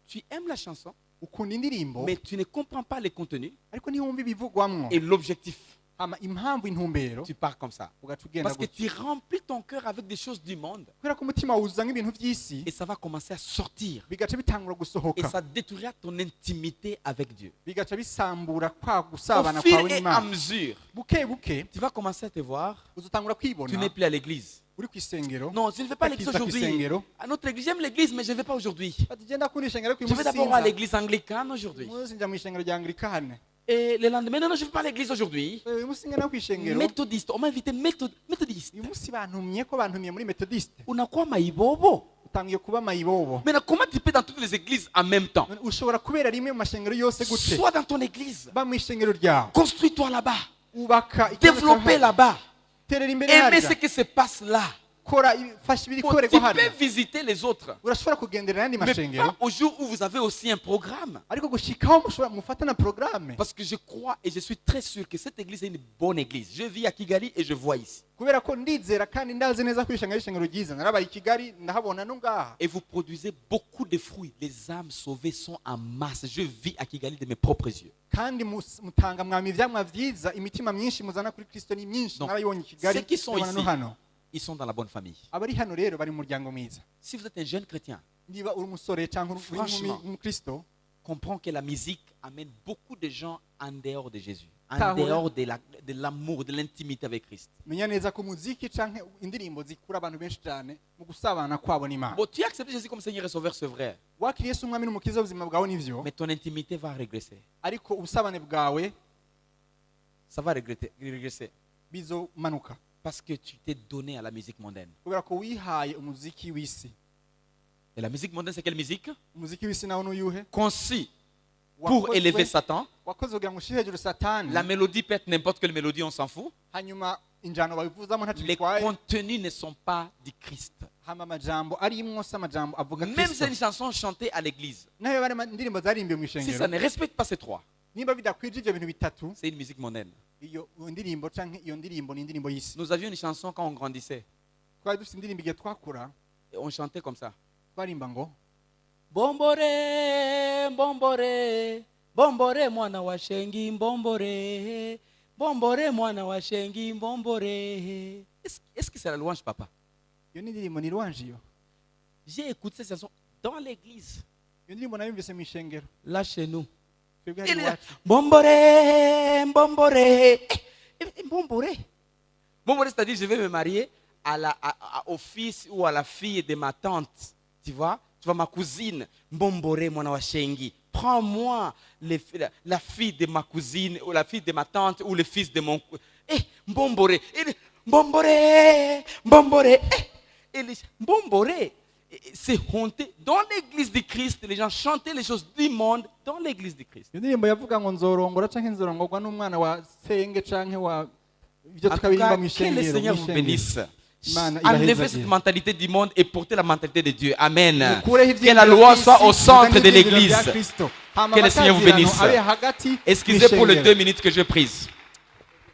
Speaker 1: Tu aimes la chanson,
Speaker 2: Ukunda indirimbo
Speaker 1: mais tu ne comprends pas le contenu
Speaker 2: ariko ntihumva ibivugwamwo.
Speaker 1: et l'objectif.
Speaker 2: Hama impamvu intumbero
Speaker 1: Tu pars comme ça.
Speaker 2: ugaca ugenda
Speaker 1: Parce que
Speaker 2: gutya.
Speaker 1: tu remplis ton cœur avec des choses du monde
Speaker 2: Kubera ko umutima wuzuza nk'ibintu by'isi
Speaker 1: et ça va commencer à sortir.
Speaker 2: bigaca bitangura
Speaker 1: Et
Speaker 2: gusohoka
Speaker 1: ça détruira ton intimité avec Dieu.
Speaker 2: bigaca bisambura kwa
Speaker 1: Au
Speaker 2: gusabana
Speaker 1: fur
Speaker 2: kwawe
Speaker 1: et à
Speaker 2: n'Imana.
Speaker 1: mesure,
Speaker 2: Buke buke
Speaker 1: tu vas commencer à te voir,
Speaker 2: uzotangura
Speaker 1: tu n'es
Speaker 2: kwibona
Speaker 1: plus à l'église.
Speaker 2: uri ku isengero.
Speaker 1: Non, je ne vais pas à l'église
Speaker 2: Akiza ku
Speaker 1: aujourd'hui.
Speaker 2: isengero.
Speaker 1: À notre église, j'aime l'église, mais je ne vais pas aujourd'hui.
Speaker 2: Ati genda ku ishengero ariko uyu
Speaker 1: Je vais
Speaker 2: munsi
Speaker 1: d'abord à
Speaker 2: sinza.
Speaker 1: l'église anglicane aujourd'hui.
Speaker 2: Uyu munsi njya mu ishengero rya Anglikane.
Speaker 1: Et le lendemain, non, non, je ne vais pas à l'église aujourd'hui.
Speaker 2: Uyu munsi ngena ku ishengero.
Speaker 1: Méthodiste, on m'a invité méthodiste.
Speaker 2: Uyu munsi bantumye ko bantumiye muri Methodiste.
Speaker 1: Unakuwa maibobo.
Speaker 2: Utangiye kuba mayibobo.
Speaker 1: Maintenant, comment tu peux dans toutes les églises en même temps?
Speaker 2: Ushobora kubera rimwe mu mashengero yose gute.
Speaker 1: Sois dans ton église.
Speaker 2: Ba mu ishengero ryawe.
Speaker 1: Construis-toi là-bas.
Speaker 2: Ubaka ikibazo
Speaker 1: Développez
Speaker 2: cyawe.
Speaker 1: là-bas.
Speaker 2: Terera imbere
Speaker 1: Aimez ce
Speaker 2: harya.
Speaker 1: qui se passe là.
Speaker 2: Kora fasha ibiri
Speaker 1: Tu
Speaker 2: korerwa
Speaker 1: peux
Speaker 2: harya.
Speaker 1: visiter les autres.
Speaker 2: Urashobora kugendera ayandi
Speaker 1: Mais
Speaker 2: mashengero.
Speaker 1: pas au jour où vous avez aussi un programme.
Speaker 2: Ariko gushikaho mushobora mufata na programme.
Speaker 1: Parce que je crois et je suis très sûr que cette église est une bonne église. Je vis à Kigali et je vois ici.
Speaker 2: Kubera ko ndizera kandi ndazi neza ko ishengero ishengero ryiza. Narabaye i Kigali ndahabona no ngaha.
Speaker 1: Et vous produisez beaucoup de fruits. Les âmes sauvées sont en masse. Je vis à Kigali de mes propres yeux.
Speaker 2: Kandi mutanga mwami ivyamwa vyiza imitima myinshi muzana kuri Kristo ni myinshi.
Speaker 1: Donc,
Speaker 2: Narayibonye i Kigali.
Speaker 1: ceux qui sont
Speaker 2: ndabona no
Speaker 1: ici,
Speaker 2: hano.
Speaker 1: ils sont dans la bonne famille.
Speaker 2: Abari hano rero bari mu muryango mwiza.
Speaker 1: Si vous êtes un jeune chrétien,
Speaker 2: Niba uri umusore cyangwa uri
Speaker 1: Franchement.
Speaker 2: umukristo
Speaker 1: comprends que la musique amène beaucoup de gens en dehors de Jésus, en
Speaker 2: Tahura.
Speaker 1: dehors de l'amour, de l'intimité avec Christ.
Speaker 2: menya neza ko muziki canke indirimbo zikura abantu benshi cyane mu gusabana kwabo n'Imana.
Speaker 1: Bon, tu as accepté Jésus comme Seigneur et Sauveur, c'est vrai.
Speaker 2: Wakiriye Yesu umwami n'umukiza w'ubuzima bwawe nivyo,
Speaker 1: Mais ton intimité va régresser.
Speaker 2: ariko ubusabane bwawe
Speaker 1: Ça va régresser.
Speaker 2: bizomanuka
Speaker 1: Parce que tu t'es donné à la musique mondaine.
Speaker 2: kubera ko wihaye umuziki w'isi.
Speaker 1: Et la musique mondaine, c'est quelle musique?
Speaker 2: Umuziki w'isi nawo n'uyuhe?
Speaker 1: Conçue pour élever Satan.
Speaker 2: wakoze kugira ngo ushire hejuru Satani.
Speaker 1: La mélodie peut être n'importe quelle mélodie, on s'en fout.
Speaker 2: Hanyuma injano babivuzamo ntacyo
Speaker 1: Les
Speaker 2: bitwaye.
Speaker 1: contenus ne sont pas du Christ.
Speaker 2: Hama amajambo arimwo se amajambo avuga
Speaker 1: Même
Speaker 2: Kristo.
Speaker 1: c'est une chanson chantée à l'église.
Speaker 2: Nayo bari indirimbo zarimbiwe mu
Speaker 1: Si ça
Speaker 2: ishengero.
Speaker 1: ne respecte pas ces trois,
Speaker 2: Nimba bidakwije ivyo bintu bitatu,
Speaker 1: c'est une musique mondaine.
Speaker 2: iyo ndirimbo canke iyo ndirimbo ni indirimbo y'isi.
Speaker 1: Nous avions une chanson quand on grandissait.
Speaker 2: Twari dufite indirimbo igihe twakura
Speaker 1: Et on chantait comme ça.
Speaker 2: twarimba ngo
Speaker 1: Bombore, bombore, bombore mwana wa shengi bombore, bombore mwana wa shengi bombore. Est-ce que c'est la louange, papa?
Speaker 2: iyo ni indirimbo ni louange iyo.
Speaker 1: J'ai écouté cette chanson dans l'église,
Speaker 2: iyo ndirimbo nayumvise mu ishengero
Speaker 1: là chez nous.
Speaker 2: twebwe
Speaker 1: Il
Speaker 2: hari
Speaker 1: est là,
Speaker 2: iwacu
Speaker 1: Mbombore, Mbombore. Mbombore. Mbombore, c'est-à-dire je vais me marier au fils ou à la fille de ma tante. Tu vois, ma cousine. Mbombore, mon awashengi. Prends-moi la fille de ma cousine ou la fille de ma tante ou le fils de mon... Mbombore. Mbombore, Mbombore. Mbombore. C'est honteux. Dans l'église du Christ, les gens chantaient les choses du monde dans l'église du Christ.
Speaker 2: iyo ndirimbo yavuga ngo nzorongora canke nzorongorwa n'umwana wa senge canke wa ibyo
Speaker 1: En tout
Speaker 2: tukabiririmba
Speaker 1: cas,
Speaker 2: mu
Speaker 1: que le
Speaker 2: ishengero
Speaker 1: Seigneur
Speaker 2: mu
Speaker 1: vous
Speaker 2: ishengero.
Speaker 1: bénisse.
Speaker 2: Imana
Speaker 1: Enlevez
Speaker 2: ibahezagire.
Speaker 1: cette mentalité du monde et portez la mentalité de Dieu. Amen.
Speaker 2: Mukureho
Speaker 1: Que la
Speaker 2: ivyiyumviro
Speaker 1: loi
Speaker 2: by'isi,
Speaker 1: soit au centre
Speaker 2: muzane
Speaker 1: de
Speaker 2: ivyiyumviro
Speaker 1: l'église.
Speaker 2: bya Kristo. Hama
Speaker 1: Que le Seigneur vous
Speaker 2: amatazirano
Speaker 1: bénisse.
Speaker 2: abe hagati
Speaker 1: Excusez pour les
Speaker 2: mw'ishengero.
Speaker 1: 2 minutes que je prise.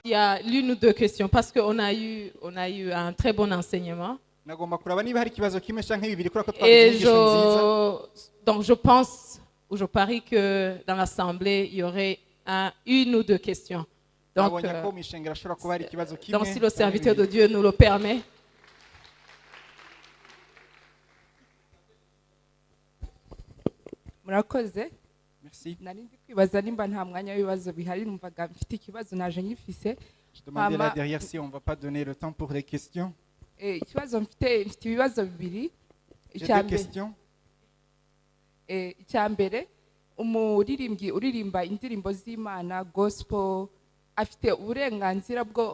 Speaker 3: Il y a l'une ou deux questions parce qu'on a eu un très bon enseignement.
Speaker 2: nagomba kuraba niba hari ikibazo kimwe canke bibiri kubera ko twagize
Speaker 3: Et
Speaker 2: inyigisho nziza.
Speaker 3: donc je pense ou je parie que dans l'assemblée, il y aurait une ou deux questions. Donc,
Speaker 2: nabonye ko mu ishengero ashobora kuba hari ikibazo kimwe
Speaker 3: donc si le
Speaker 2: canke
Speaker 3: serviteur de
Speaker 2: bibiri.
Speaker 3: Dieu nous le permet.
Speaker 4: murakoze
Speaker 2: Merci.
Speaker 4: nari ndi kwibaza nimba nta mwanya w'ibibazo bihari numvaga mfite ikibazo naje ngifise
Speaker 2: Je demandais là
Speaker 4: Hama-
Speaker 2: derrière si on va pas donner le temps pour les questions.
Speaker 4: ikibazo mfite ibibazo bibiri
Speaker 2: J'ai
Speaker 4: icya
Speaker 2: deux
Speaker 4: mbere
Speaker 2: questions.
Speaker 4: icya mbere umuririmbyi uririmba indirimbo z'Imana gospel afite uburenganzira bwo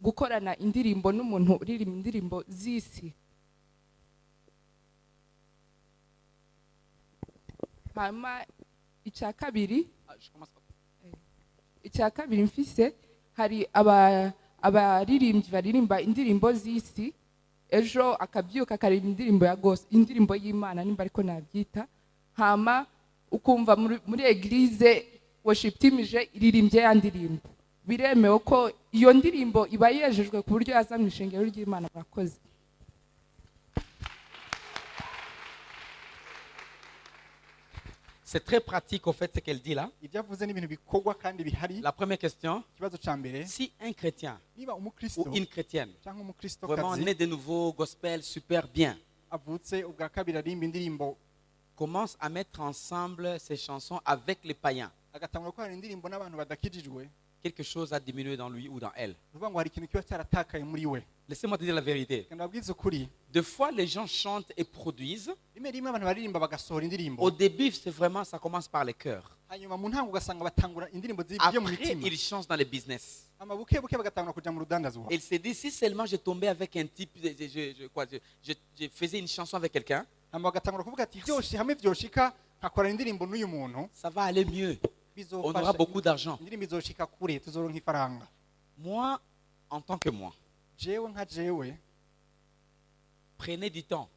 Speaker 4: gukorana indirimbo n'umuntu uririmba indirimbo z'isi. Hama icya kabiri mfise hari abaririmbyi baririmba indirimbo z'isi ejo akabyuka akaririmba indirimbo ya gospel indirimbo y'Imana nimba ariko nabyita hama ukumva muri eglise worship team ije iririmbye ya ndirimbo biremewe ko iyo ndirimbo iba yejejwe ku buryo yaza mu ishengero ry'Imana. Murakoze.
Speaker 1: C'est très pratique, au fait, ce qu'elle dit là.
Speaker 2: Ibyo avuze ni ibintu bikorwa kandi bihari.
Speaker 1: La première question,
Speaker 2: Ikibazo ca mbere
Speaker 1: si un chrétien
Speaker 2: niba umukristo
Speaker 1: ou une chrétienne,
Speaker 2: cyangwa umukristo
Speaker 1: vraiment
Speaker 2: kazi
Speaker 1: né de nouveau, gospel, super bien,
Speaker 2: avutse ubwa kabiri arimba indirimbo
Speaker 1: commence à mettre ensemble ces chansons avec les païens,
Speaker 2: agatangura gukorana indirimbo n'abantu badakijijwe,
Speaker 1: quelque chose a diminué dans lui ou dans elle.
Speaker 2: ni ukuvuga ngo hari ikintu kiba cyaratakaye muri we.
Speaker 1: Laissez-moi te dire la vérité.
Speaker 2: Kandi ababwiza ukuri
Speaker 1: Des fois, les gens chantent et produisent.
Speaker 2: rimwe rimwe abantu baririmba bagasohora indirimbo
Speaker 1: Au début, c'est vraiment, ça commence par les cœurs.
Speaker 2: hanyuma mu ntango ugasanga batangura indirimbo zigiye mu
Speaker 1: Après,
Speaker 2: mitima
Speaker 1: ils chantent dans les business.
Speaker 2: hama buke buke bagatangura kuja mu rudandazwa.
Speaker 1: Il s'est dit, si seulement je tombais avec un type, je faisais une chanson avec quelqu'un,
Speaker 2: hama bagatangura kuvuga ati byose hamwe byoshika nkakorana indirimbo n'uyu muntu
Speaker 1: ça va aller mieux. On aura beaucoup d'argent.
Speaker 2: indirimbo izoshika kure tuzoronka ifaranga.
Speaker 1: Moi, en tant que moi,
Speaker 2: jewe nka jewe
Speaker 1: prenez du temps.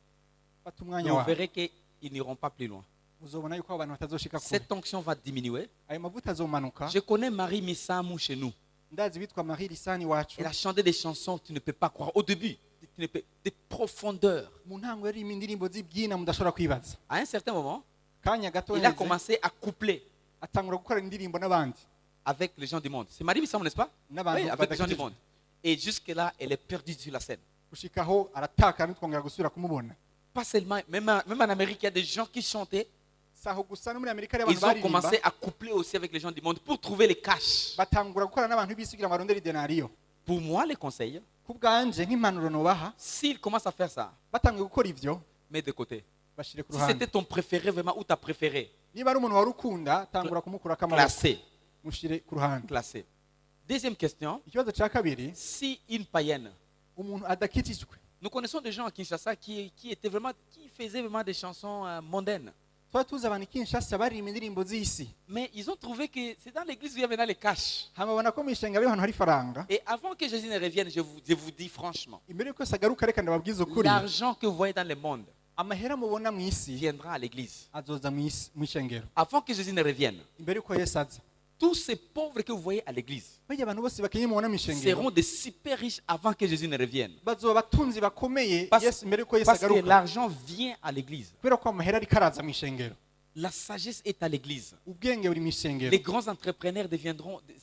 Speaker 2: fata
Speaker 1: Et
Speaker 2: umwanya
Speaker 1: vous
Speaker 2: wawe
Speaker 1: verrez qu'ils n'iront pas plus loin.
Speaker 2: uzobona yuko abantu batazoshika kure
Speaker 1: Cette onction va diminuer.
Speaker 2: ayo mavuta azomanuka.
Speaker 1: Je connais Marie Missamou chez nous.
Speaker 2: Ndazi bitwa Marie Lisani wacu
Speaker 1: Elle a chanté des chansons que tu ne peux pas croire. Au début, des profondeurs.
Speaker 2: mu ntango yaririmba indirimbo z'ibyina mudashobora kwibaza.
Speaker 1: À un certain moment,
Speaker 2: Kanya gato
Speaker 1: il a
Speaker 2: heze,
Speaker 1: commencé à coupler
Speaker 2: atangura gukorana indirimbo n'abandi
Speaker 1: avec les gens du monde. C'est Marie Missamou, n'est-ce pas?
Speaker 2: n'abantu
Speaker 1: Oui, avec les gens du
Speaker 2: badakijijwe.
Speaker 1: monde. Et jusque-là, elle est perdue sur la scène.
Speaker 2: gushikaho aratakara ntitwongera gusubira kumubona.
Speaker 1: Pas seulement, même en Amérique, il y a des gens qui chantaient.
Speaker 2: Saho gusa no muri Amerika hari abantu
Speaker 1: Ils ont
Speaker 2: baririmba
Speaker 1: commencé à coupler aussi avec les gens du monde pour trouver les cash.
Speaker 2: batangura gukorana n'abantu b'isi kugira ngo barondere idenariyo.
Speaker 1: Pour moi, les conseils,
Speaker 2: Ku bwanje nk'impanuro nobaha
Speaker 1: s'ils commencent à faire ça,
Speaker 2: batangiye gukora ivyo
Speaker 1: mets de côté.
Speaker 2: bashire ku
Speaker 1: Si
Speaker 2: ruhande.
Speaker 1: c'était ton préféré vraiment ou ta préférée,
Speaker 2: Niba ari umuntu wari ukunda tangura kumukurako amaboko
Speaker 1: classé,
Speaker 2: mushire ku ruhande.
Speaker 1: classé. Deuxième question,
Speaker 2: Ikibazo cya kabiri
Speaker 1: si une païenne,
Speaker 2: umuntu adakijijwe.
Speaker 1: nous connaissons des gens à Kinshasa qui faisaient vraiment des chansons mondaines.
Speaker 2: Twari tuzi abantu i Kinshasa baririmba indirimbo z'isi
Speaker 1: Mais ils ont trouvé que c'est dans l'église où il y avait les cash.
Speaker 2: hama babona ko mu ishengero ariho hantu hari ifaranga.
Speaker 1: Et avant que Jésus ne revienne, je vous dis franchement,
Speaker 2: Imbere yuko sagaruka reka ndababwiza ukuri
Speaker 1: l'argent que vous voyez dans le monde
Speaker 2: amahera mubona mu isi
Speaker 1: viendra à l'église.
Speaker 2: azoza mu ishengero.
Speaker 1: Avant que Jésus ne revienne,
Speaker 2: Imbere yuko Yesu aza
Speaker 1: tous ces pauvres que vous voyez à l'église
Speaker 2: bajya abantu bose bakenye mubona mu ishengero
Speaker 1: seront des super riches avant que Jésus ne revienne.
Speaker 2: bazoba batunzi bakomeye
Speaker 1: Parce-
Speaker 2: Yesu imbere yuko Yesu
Speaker 1: Parce que
Speaker 2: agaruka
Speaker 1: l'argent vient à l'église.
Speaker 2: kubera ko amahera ariko araza mu ishengero.
Speaker 1: La sagesse est à l'église.
Speaker 2: ubwenge buri mu ishengero.
Speaker 1: Les grands entrepreneurs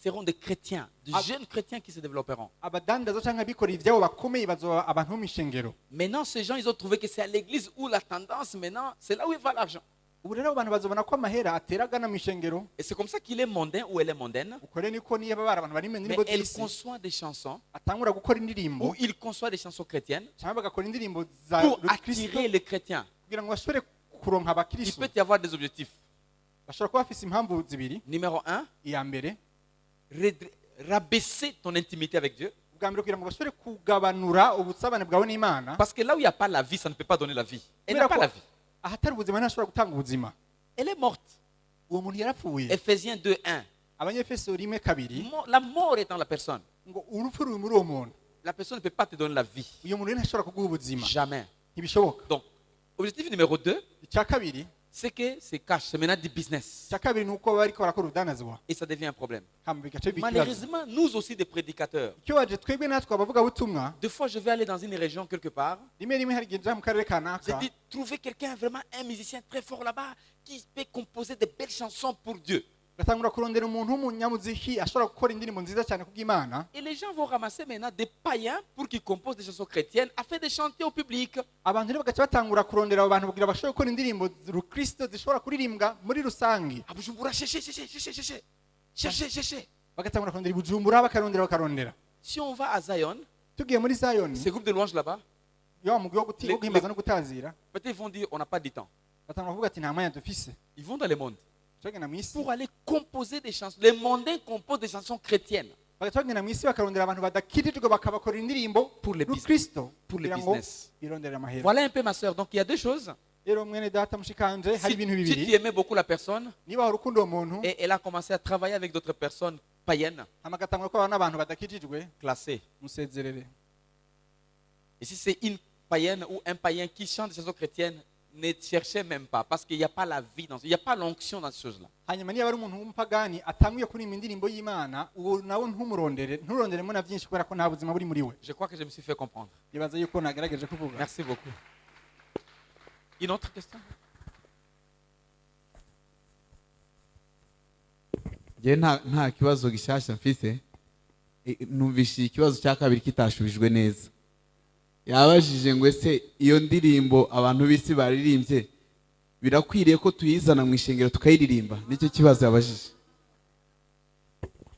Speaker 1: seront des chrétiens, des
Speaker 2: Ah.
Speaker 1: jeunes chrétiens qui se développeront.
Speaker 2: abadandaza cyangwa abikorera ibyabo bakomeye bazoba abantu bo mu ishengero.
Speaker 1: Maintenant, ces gens, ils ont trouvé que c'est à l'église où la tendance, maintenant, c'est là où il va l'argent.
Speaker 2: ubu rero abantu bazobona ko amahera atera agana mu ishengero.
Speaker 1: Et c'est comme ça qu'il est mondain ou elle est mondaine.
Speaker 2: uko rero niko niyo baba ari abantu bari mu
Speaker 1: Mais
Speaker 2: ndirimbo
Speaker 1: elle
Speaker 2: z'isi
Speaker 1: conçoit des chansons,
Speaker 2: atangura gukora indirimbo
Speaker 1: ou il conçoit des chansons chrétiennes
Speaker 2: cyangwa bagakora indirimbo za
Speaker 1: pour
Speaker 2: Kristo
Speaker 1: attirer les chrétiens.
Speaker 2: kugira ngo bashobore kuronka
Speaker 1: Il
Speaker 2: abakristo.
Speaker 1: peut y avoir des objectifs.
Speaker 2: bashobora kuba bafise impamvu zibiri.
Speaker 1: Numéro 1,
Speaker 2: iya mbere
Speaker 1: rabaisser ton intimité avec Dieu.
Speaker 2: ubwa mbere kugira ngo bashobore kugabanura ubusabane bwawe n'Imana.
Speaker 1: Parce que là où il n'y a pas la vie, ça ne peut pas donner la vie. Elle n'a
Speaker 2: kubera
Speaker 1: pas
Speaker 2: ko
Speaker 1: la vie.
Speaker 2: ahatari ubuzima ntashobora gutanga ubuzima.
Speaker 1: Elle est morte.
Speaker 2: uwo muntu yarapfuye.
Speaker 1: Ephésiens 2:1.
Speaker 2: abanyefeso 1:2
Speaker 1: La mort est dans la personne.
Speaker 2: ngo urupfu ruri muri uwo muntu.
Speaker 1: La personne ne peut pas te donner la vie.
Speaker 2: uyu muntu rero ntashobora kuguha ubuzima.
Speaker 1: Jamais.
Speaker 2: ntibishoboka.
Speaker 1: Donc, objectif numéro 2,
Speaker 2: icya kabiri
Speaker 1: c'est que c'est cash, c'est maintenant du business.
Speaker 2: icya kabiri ni uko baba bariko barakora urudanazwa.
Speaker 1: Et ça devient un problème.
Speaker 2: hama bigaca biba ikibazo.
Speaker 1: Malheureusement, nous aussi des prédicateurs,
Speaker 2: icyo waje twebwe natwe abavugabutumwa
Speaker 1: des fois je vais aller dans une région quelque part,
Speaker 2: rimwe rimwe hari igihe nja mu karere
Speaker 1: j'ai
Speaker 2: kanaka
Speaker 1: dit trouver quelqu'un, vraiment un musicien très fort là-bas, qui peut composer de belles chansons pour Dieu.
Speaker 2: gatangura kurondera umuntu w'umunyamuziki ashobora gukora indirimbo nziza cyane kubw'Imana.
Speaker 1: Et les gens vont ramasser maintenant des païens pour qu'ils composent des chansons chrétiennes afin de chanter au public.
Speaker 2: abantu rero bagaca batangura kurondera abo bantu kugira bashobore gukora indirimbo z'urukristo zishobora kuririmbwa muri rusange.
Speaker 1: À Bujumbura, cherchez.
Speaker 2: bagatangura kurondera i Bujumbura bakarondera.
Speaker 1: Si on va à Zion,
Speaker 2: tugiye muri Zion
Speaker 1: ces groupes de louanges là-bas,
Speaker 2: ya mugwi wo
Speaker 1: Les-
Speaker 2: guhimbaza no gutazira
Speaker 1: peut-être ils vont dire on n'a pas de temps.
Speaker 2: batangura kuvuga ati nta mwanya dufise.
Speaker 1: Ils vont dans le monde
Speaker 2: bagenda mu isi
Speaker 1: pour aller composer des chansons. Les mondains composent des chansons chrétiennes.
Speaker 2: bagaca bagenda mu isi bakarondera abantu badakirijwe bakabakorera indirimbo
Speaker 1: Pour les
Speaker 2: n'ukristo
Speaker 1: pour les
Speaker 2: kugira ngo
Speaker 1: business.
Speaker 2: birondere amahera.
Speaker 1: Voilà un peu ma soeur. Donc il y a deux choses.
Speaker 2: rero mwene data mushikanje hari ibintu
Speaker 1: Si tu
Speaker 2: bibiri.
Speaker 1: aimais beaucoup la personne
Speaker 2: niba hari urukundo uwo muntu
Speaker 1: et elle a commencé à travailler avec d'autres personnes païennes,
Speaker 2: hama agatangura gukorana n'abantu badakijijwe
Speaker 1: classées.
Speaker 2: musezerere.
Speaker 1: Et si c'est une païenne ou un païen qui chante des chansons chrétiennes, ne cherchez même pas parce qu'il n'y a pas la vie dans il n'y a pas l'onction dans ces choses-là.
Speaker 2: hanyuma niba ari umuntu w'umupagani atanguye kuririmba indirimbo y'Imana uwo nawe nturonderemo na byinshi kubera ko nta buzima buri muri we.
Speaker 1: Je crois que je me suis fait comprendre.
Speaker 2: ibaza yuko nagerageje kuvuga.
Speaker 1: Merci beaucoup. Une autre question?
Speaker 5: njye nta kibazo gishyashya mfise. Numvise ikibazo cya kabiri kitashubijwe neza. Yabajije ngo ese iyo ndirimbo abantu b'isi baririmbye birakwiriye ko tuyizana mu ishengero tukayiririmba? Nicyo kibazo yabajije.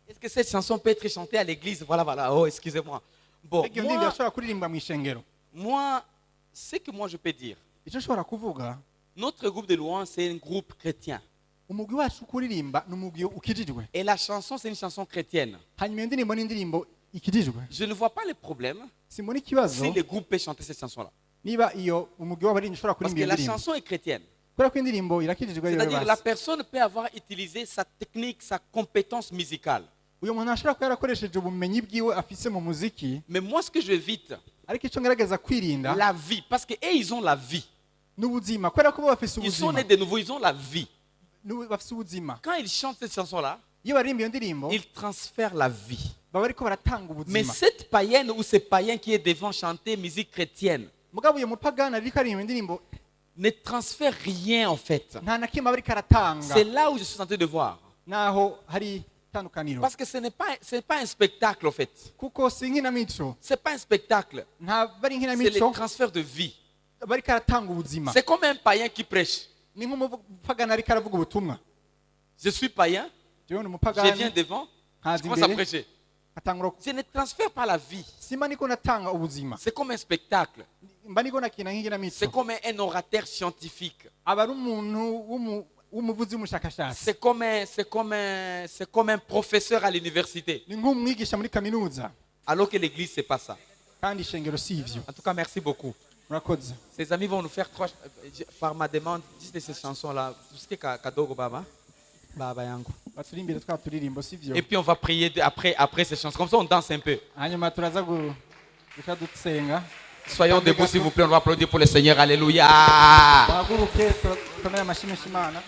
Speaker 1: Est-ce que cette chanson peut être chantée à l'église? Voilà. Oh, excusez-moi. Bon,
Speaker 2: iyo ndirimbo yashobora kuririmba mu ishengero.
Speaker 1: moi, ce que moi je peux dire,
Speaker 2: icyo nshobora kuvuga
Speaker 1: notre groupe de louanges, c'est un groupe chrétien.
Speaker 2: umugwi wacu kuririmba ni umugwi ukijijwe.
Speaker 1: Et la chanson, c'est une chanson chrétienne.
Speaker 2: hanyuma iyo ndirimbo ni indirimbo ikijijwe.
Speaker 1: Je ne vois pas le problème
Speaker 2: simbona ikibazo
Speaker 1: si le groupe peut chanter cette chanson-là.
Speaker 2: niba iyo umugwi w'abaririmbyi ushobora
Speaker 1: Parce
Speaker 2: kuririmba
Speaker 1: que
Speaker 2: iyo
Speaker 1: la
Speaker 2: ndirimbo
Speaker 1: chanson est chrétienne.
Speaker 2: kubera ko indirimbo irakijijwe rero
Speaker 1: C'est-à-dire la
Speaker 2: basi.
Speaker 1: personne peut avoir utilisé sa technique, sa compétence musicale.
Speaker 2: uyu muntu ashobora kuba yarakoresheje ubumenyi bwiwe afise mu muziki.
Speaker 1: Mais moi, ce que je évite,
Speaker 2: ariko icyo ngerageza kwirinda
Speaker 1: la vie. Parce qu'eux, ils ont la vie.
Speaker 2: n'ubuzima kubera ko bo bafise
Speaker 1: Ils sont
Speaker 2: ubuzima.
Speaker 1: nés de nouveau, ils ont la vie.
Speaker 2: bafise ubuzima.
Speaker 1: Quand ils chantent cette chanson-là,
Speaker 2: iyo baririmba iyo ndirimbo
Speaker 1: ils transfèrent la vie.
Speaker 2: baba bariko baratanga
Speaker 1: Mais
Speaker 2: ubuzima.
Speaker 1: cette païenne ou ce païen qui est devant chanter musique chrétienne
Speaker 2: mugabo uyu mupagani ariko aririmba indirimbo
Speaker 1: ne transfère rien en fait.
Speaker 2: nta na kimwe aba ariko aratanga.
Speaker 1: C'est là où je suis en train de voir.
Speaker 2: naho hari itandukaniro.
Speaker 1: Parce que ce n'est pas un spectacle en fait.
Speaker 2: kuko si inkinamico.
Speaker 1: Ce n'est pas un spectacle.
Speaker 2: nta bari
Speaker 1: C'est le
Speaker 2: inkinamico
Speaker 1: transfert de vie.
Speaker 2: bariko aratanga ubuzima.
Speaker 1: C'est comme un païen qui prêche.
Speaker 2: ni nk'umupagani ariko aravuga ubutumwa.
Speaker 1: Je suis païen,
Speaker 2: jewe ni
Speaker 1: je viens
Speaker 2: umupagani
Speaker 1: devant, je
Speaker 2: nkaza
Speaker 1: commence à
Speaker 2: imbere
Speaker 1: prêcher.
Speaker 2: atangura
Speaker 1: Je ne transfère pas la vie.
Speaker 2: simba niko natanga ubuzima.
Speaker 1: C'est comme un spectacle.
Speaker 2: mba niko nakina
Speaker 1: C'est
Speaker 2: nk'inkinamico.
Speaker 1: comme un orateur scientifique.
Speaker 2: aba ari umuntu w'umuvuzi w'umushakashatsi.
Speaker 1: C'est comme un professeur à l'université.
Speaker 2: ni nk'umwigisha muri kaminuza.
Speaker 1: Alors que l'église, c'est pas ça.
Speaker 2: kandi ishengero si ivyo.
Speaker 1: En tout cas, merci beaucoup.
Speaker 2: murakoze.
Speaker 1: Ces amis vont nous faire par ma demande, juste ces chansons-là. Tout ce qui est Kadogo Baba. Baba Yango.
Speaker 2: baturimbire twa turirimbo si ivyo.
Speaker 1: Et puis on va prier après ces chansons. Comme ça, on danse un peu.
Speaker 2: hanyuma turaza guca dusenga.
Speaker 1: Soyons debout, s'il vous plaît. On va applaudir pour le Seigneur. Alléluia.
Speaker 2: bahaguruke tukomere amashyi menshi Imana.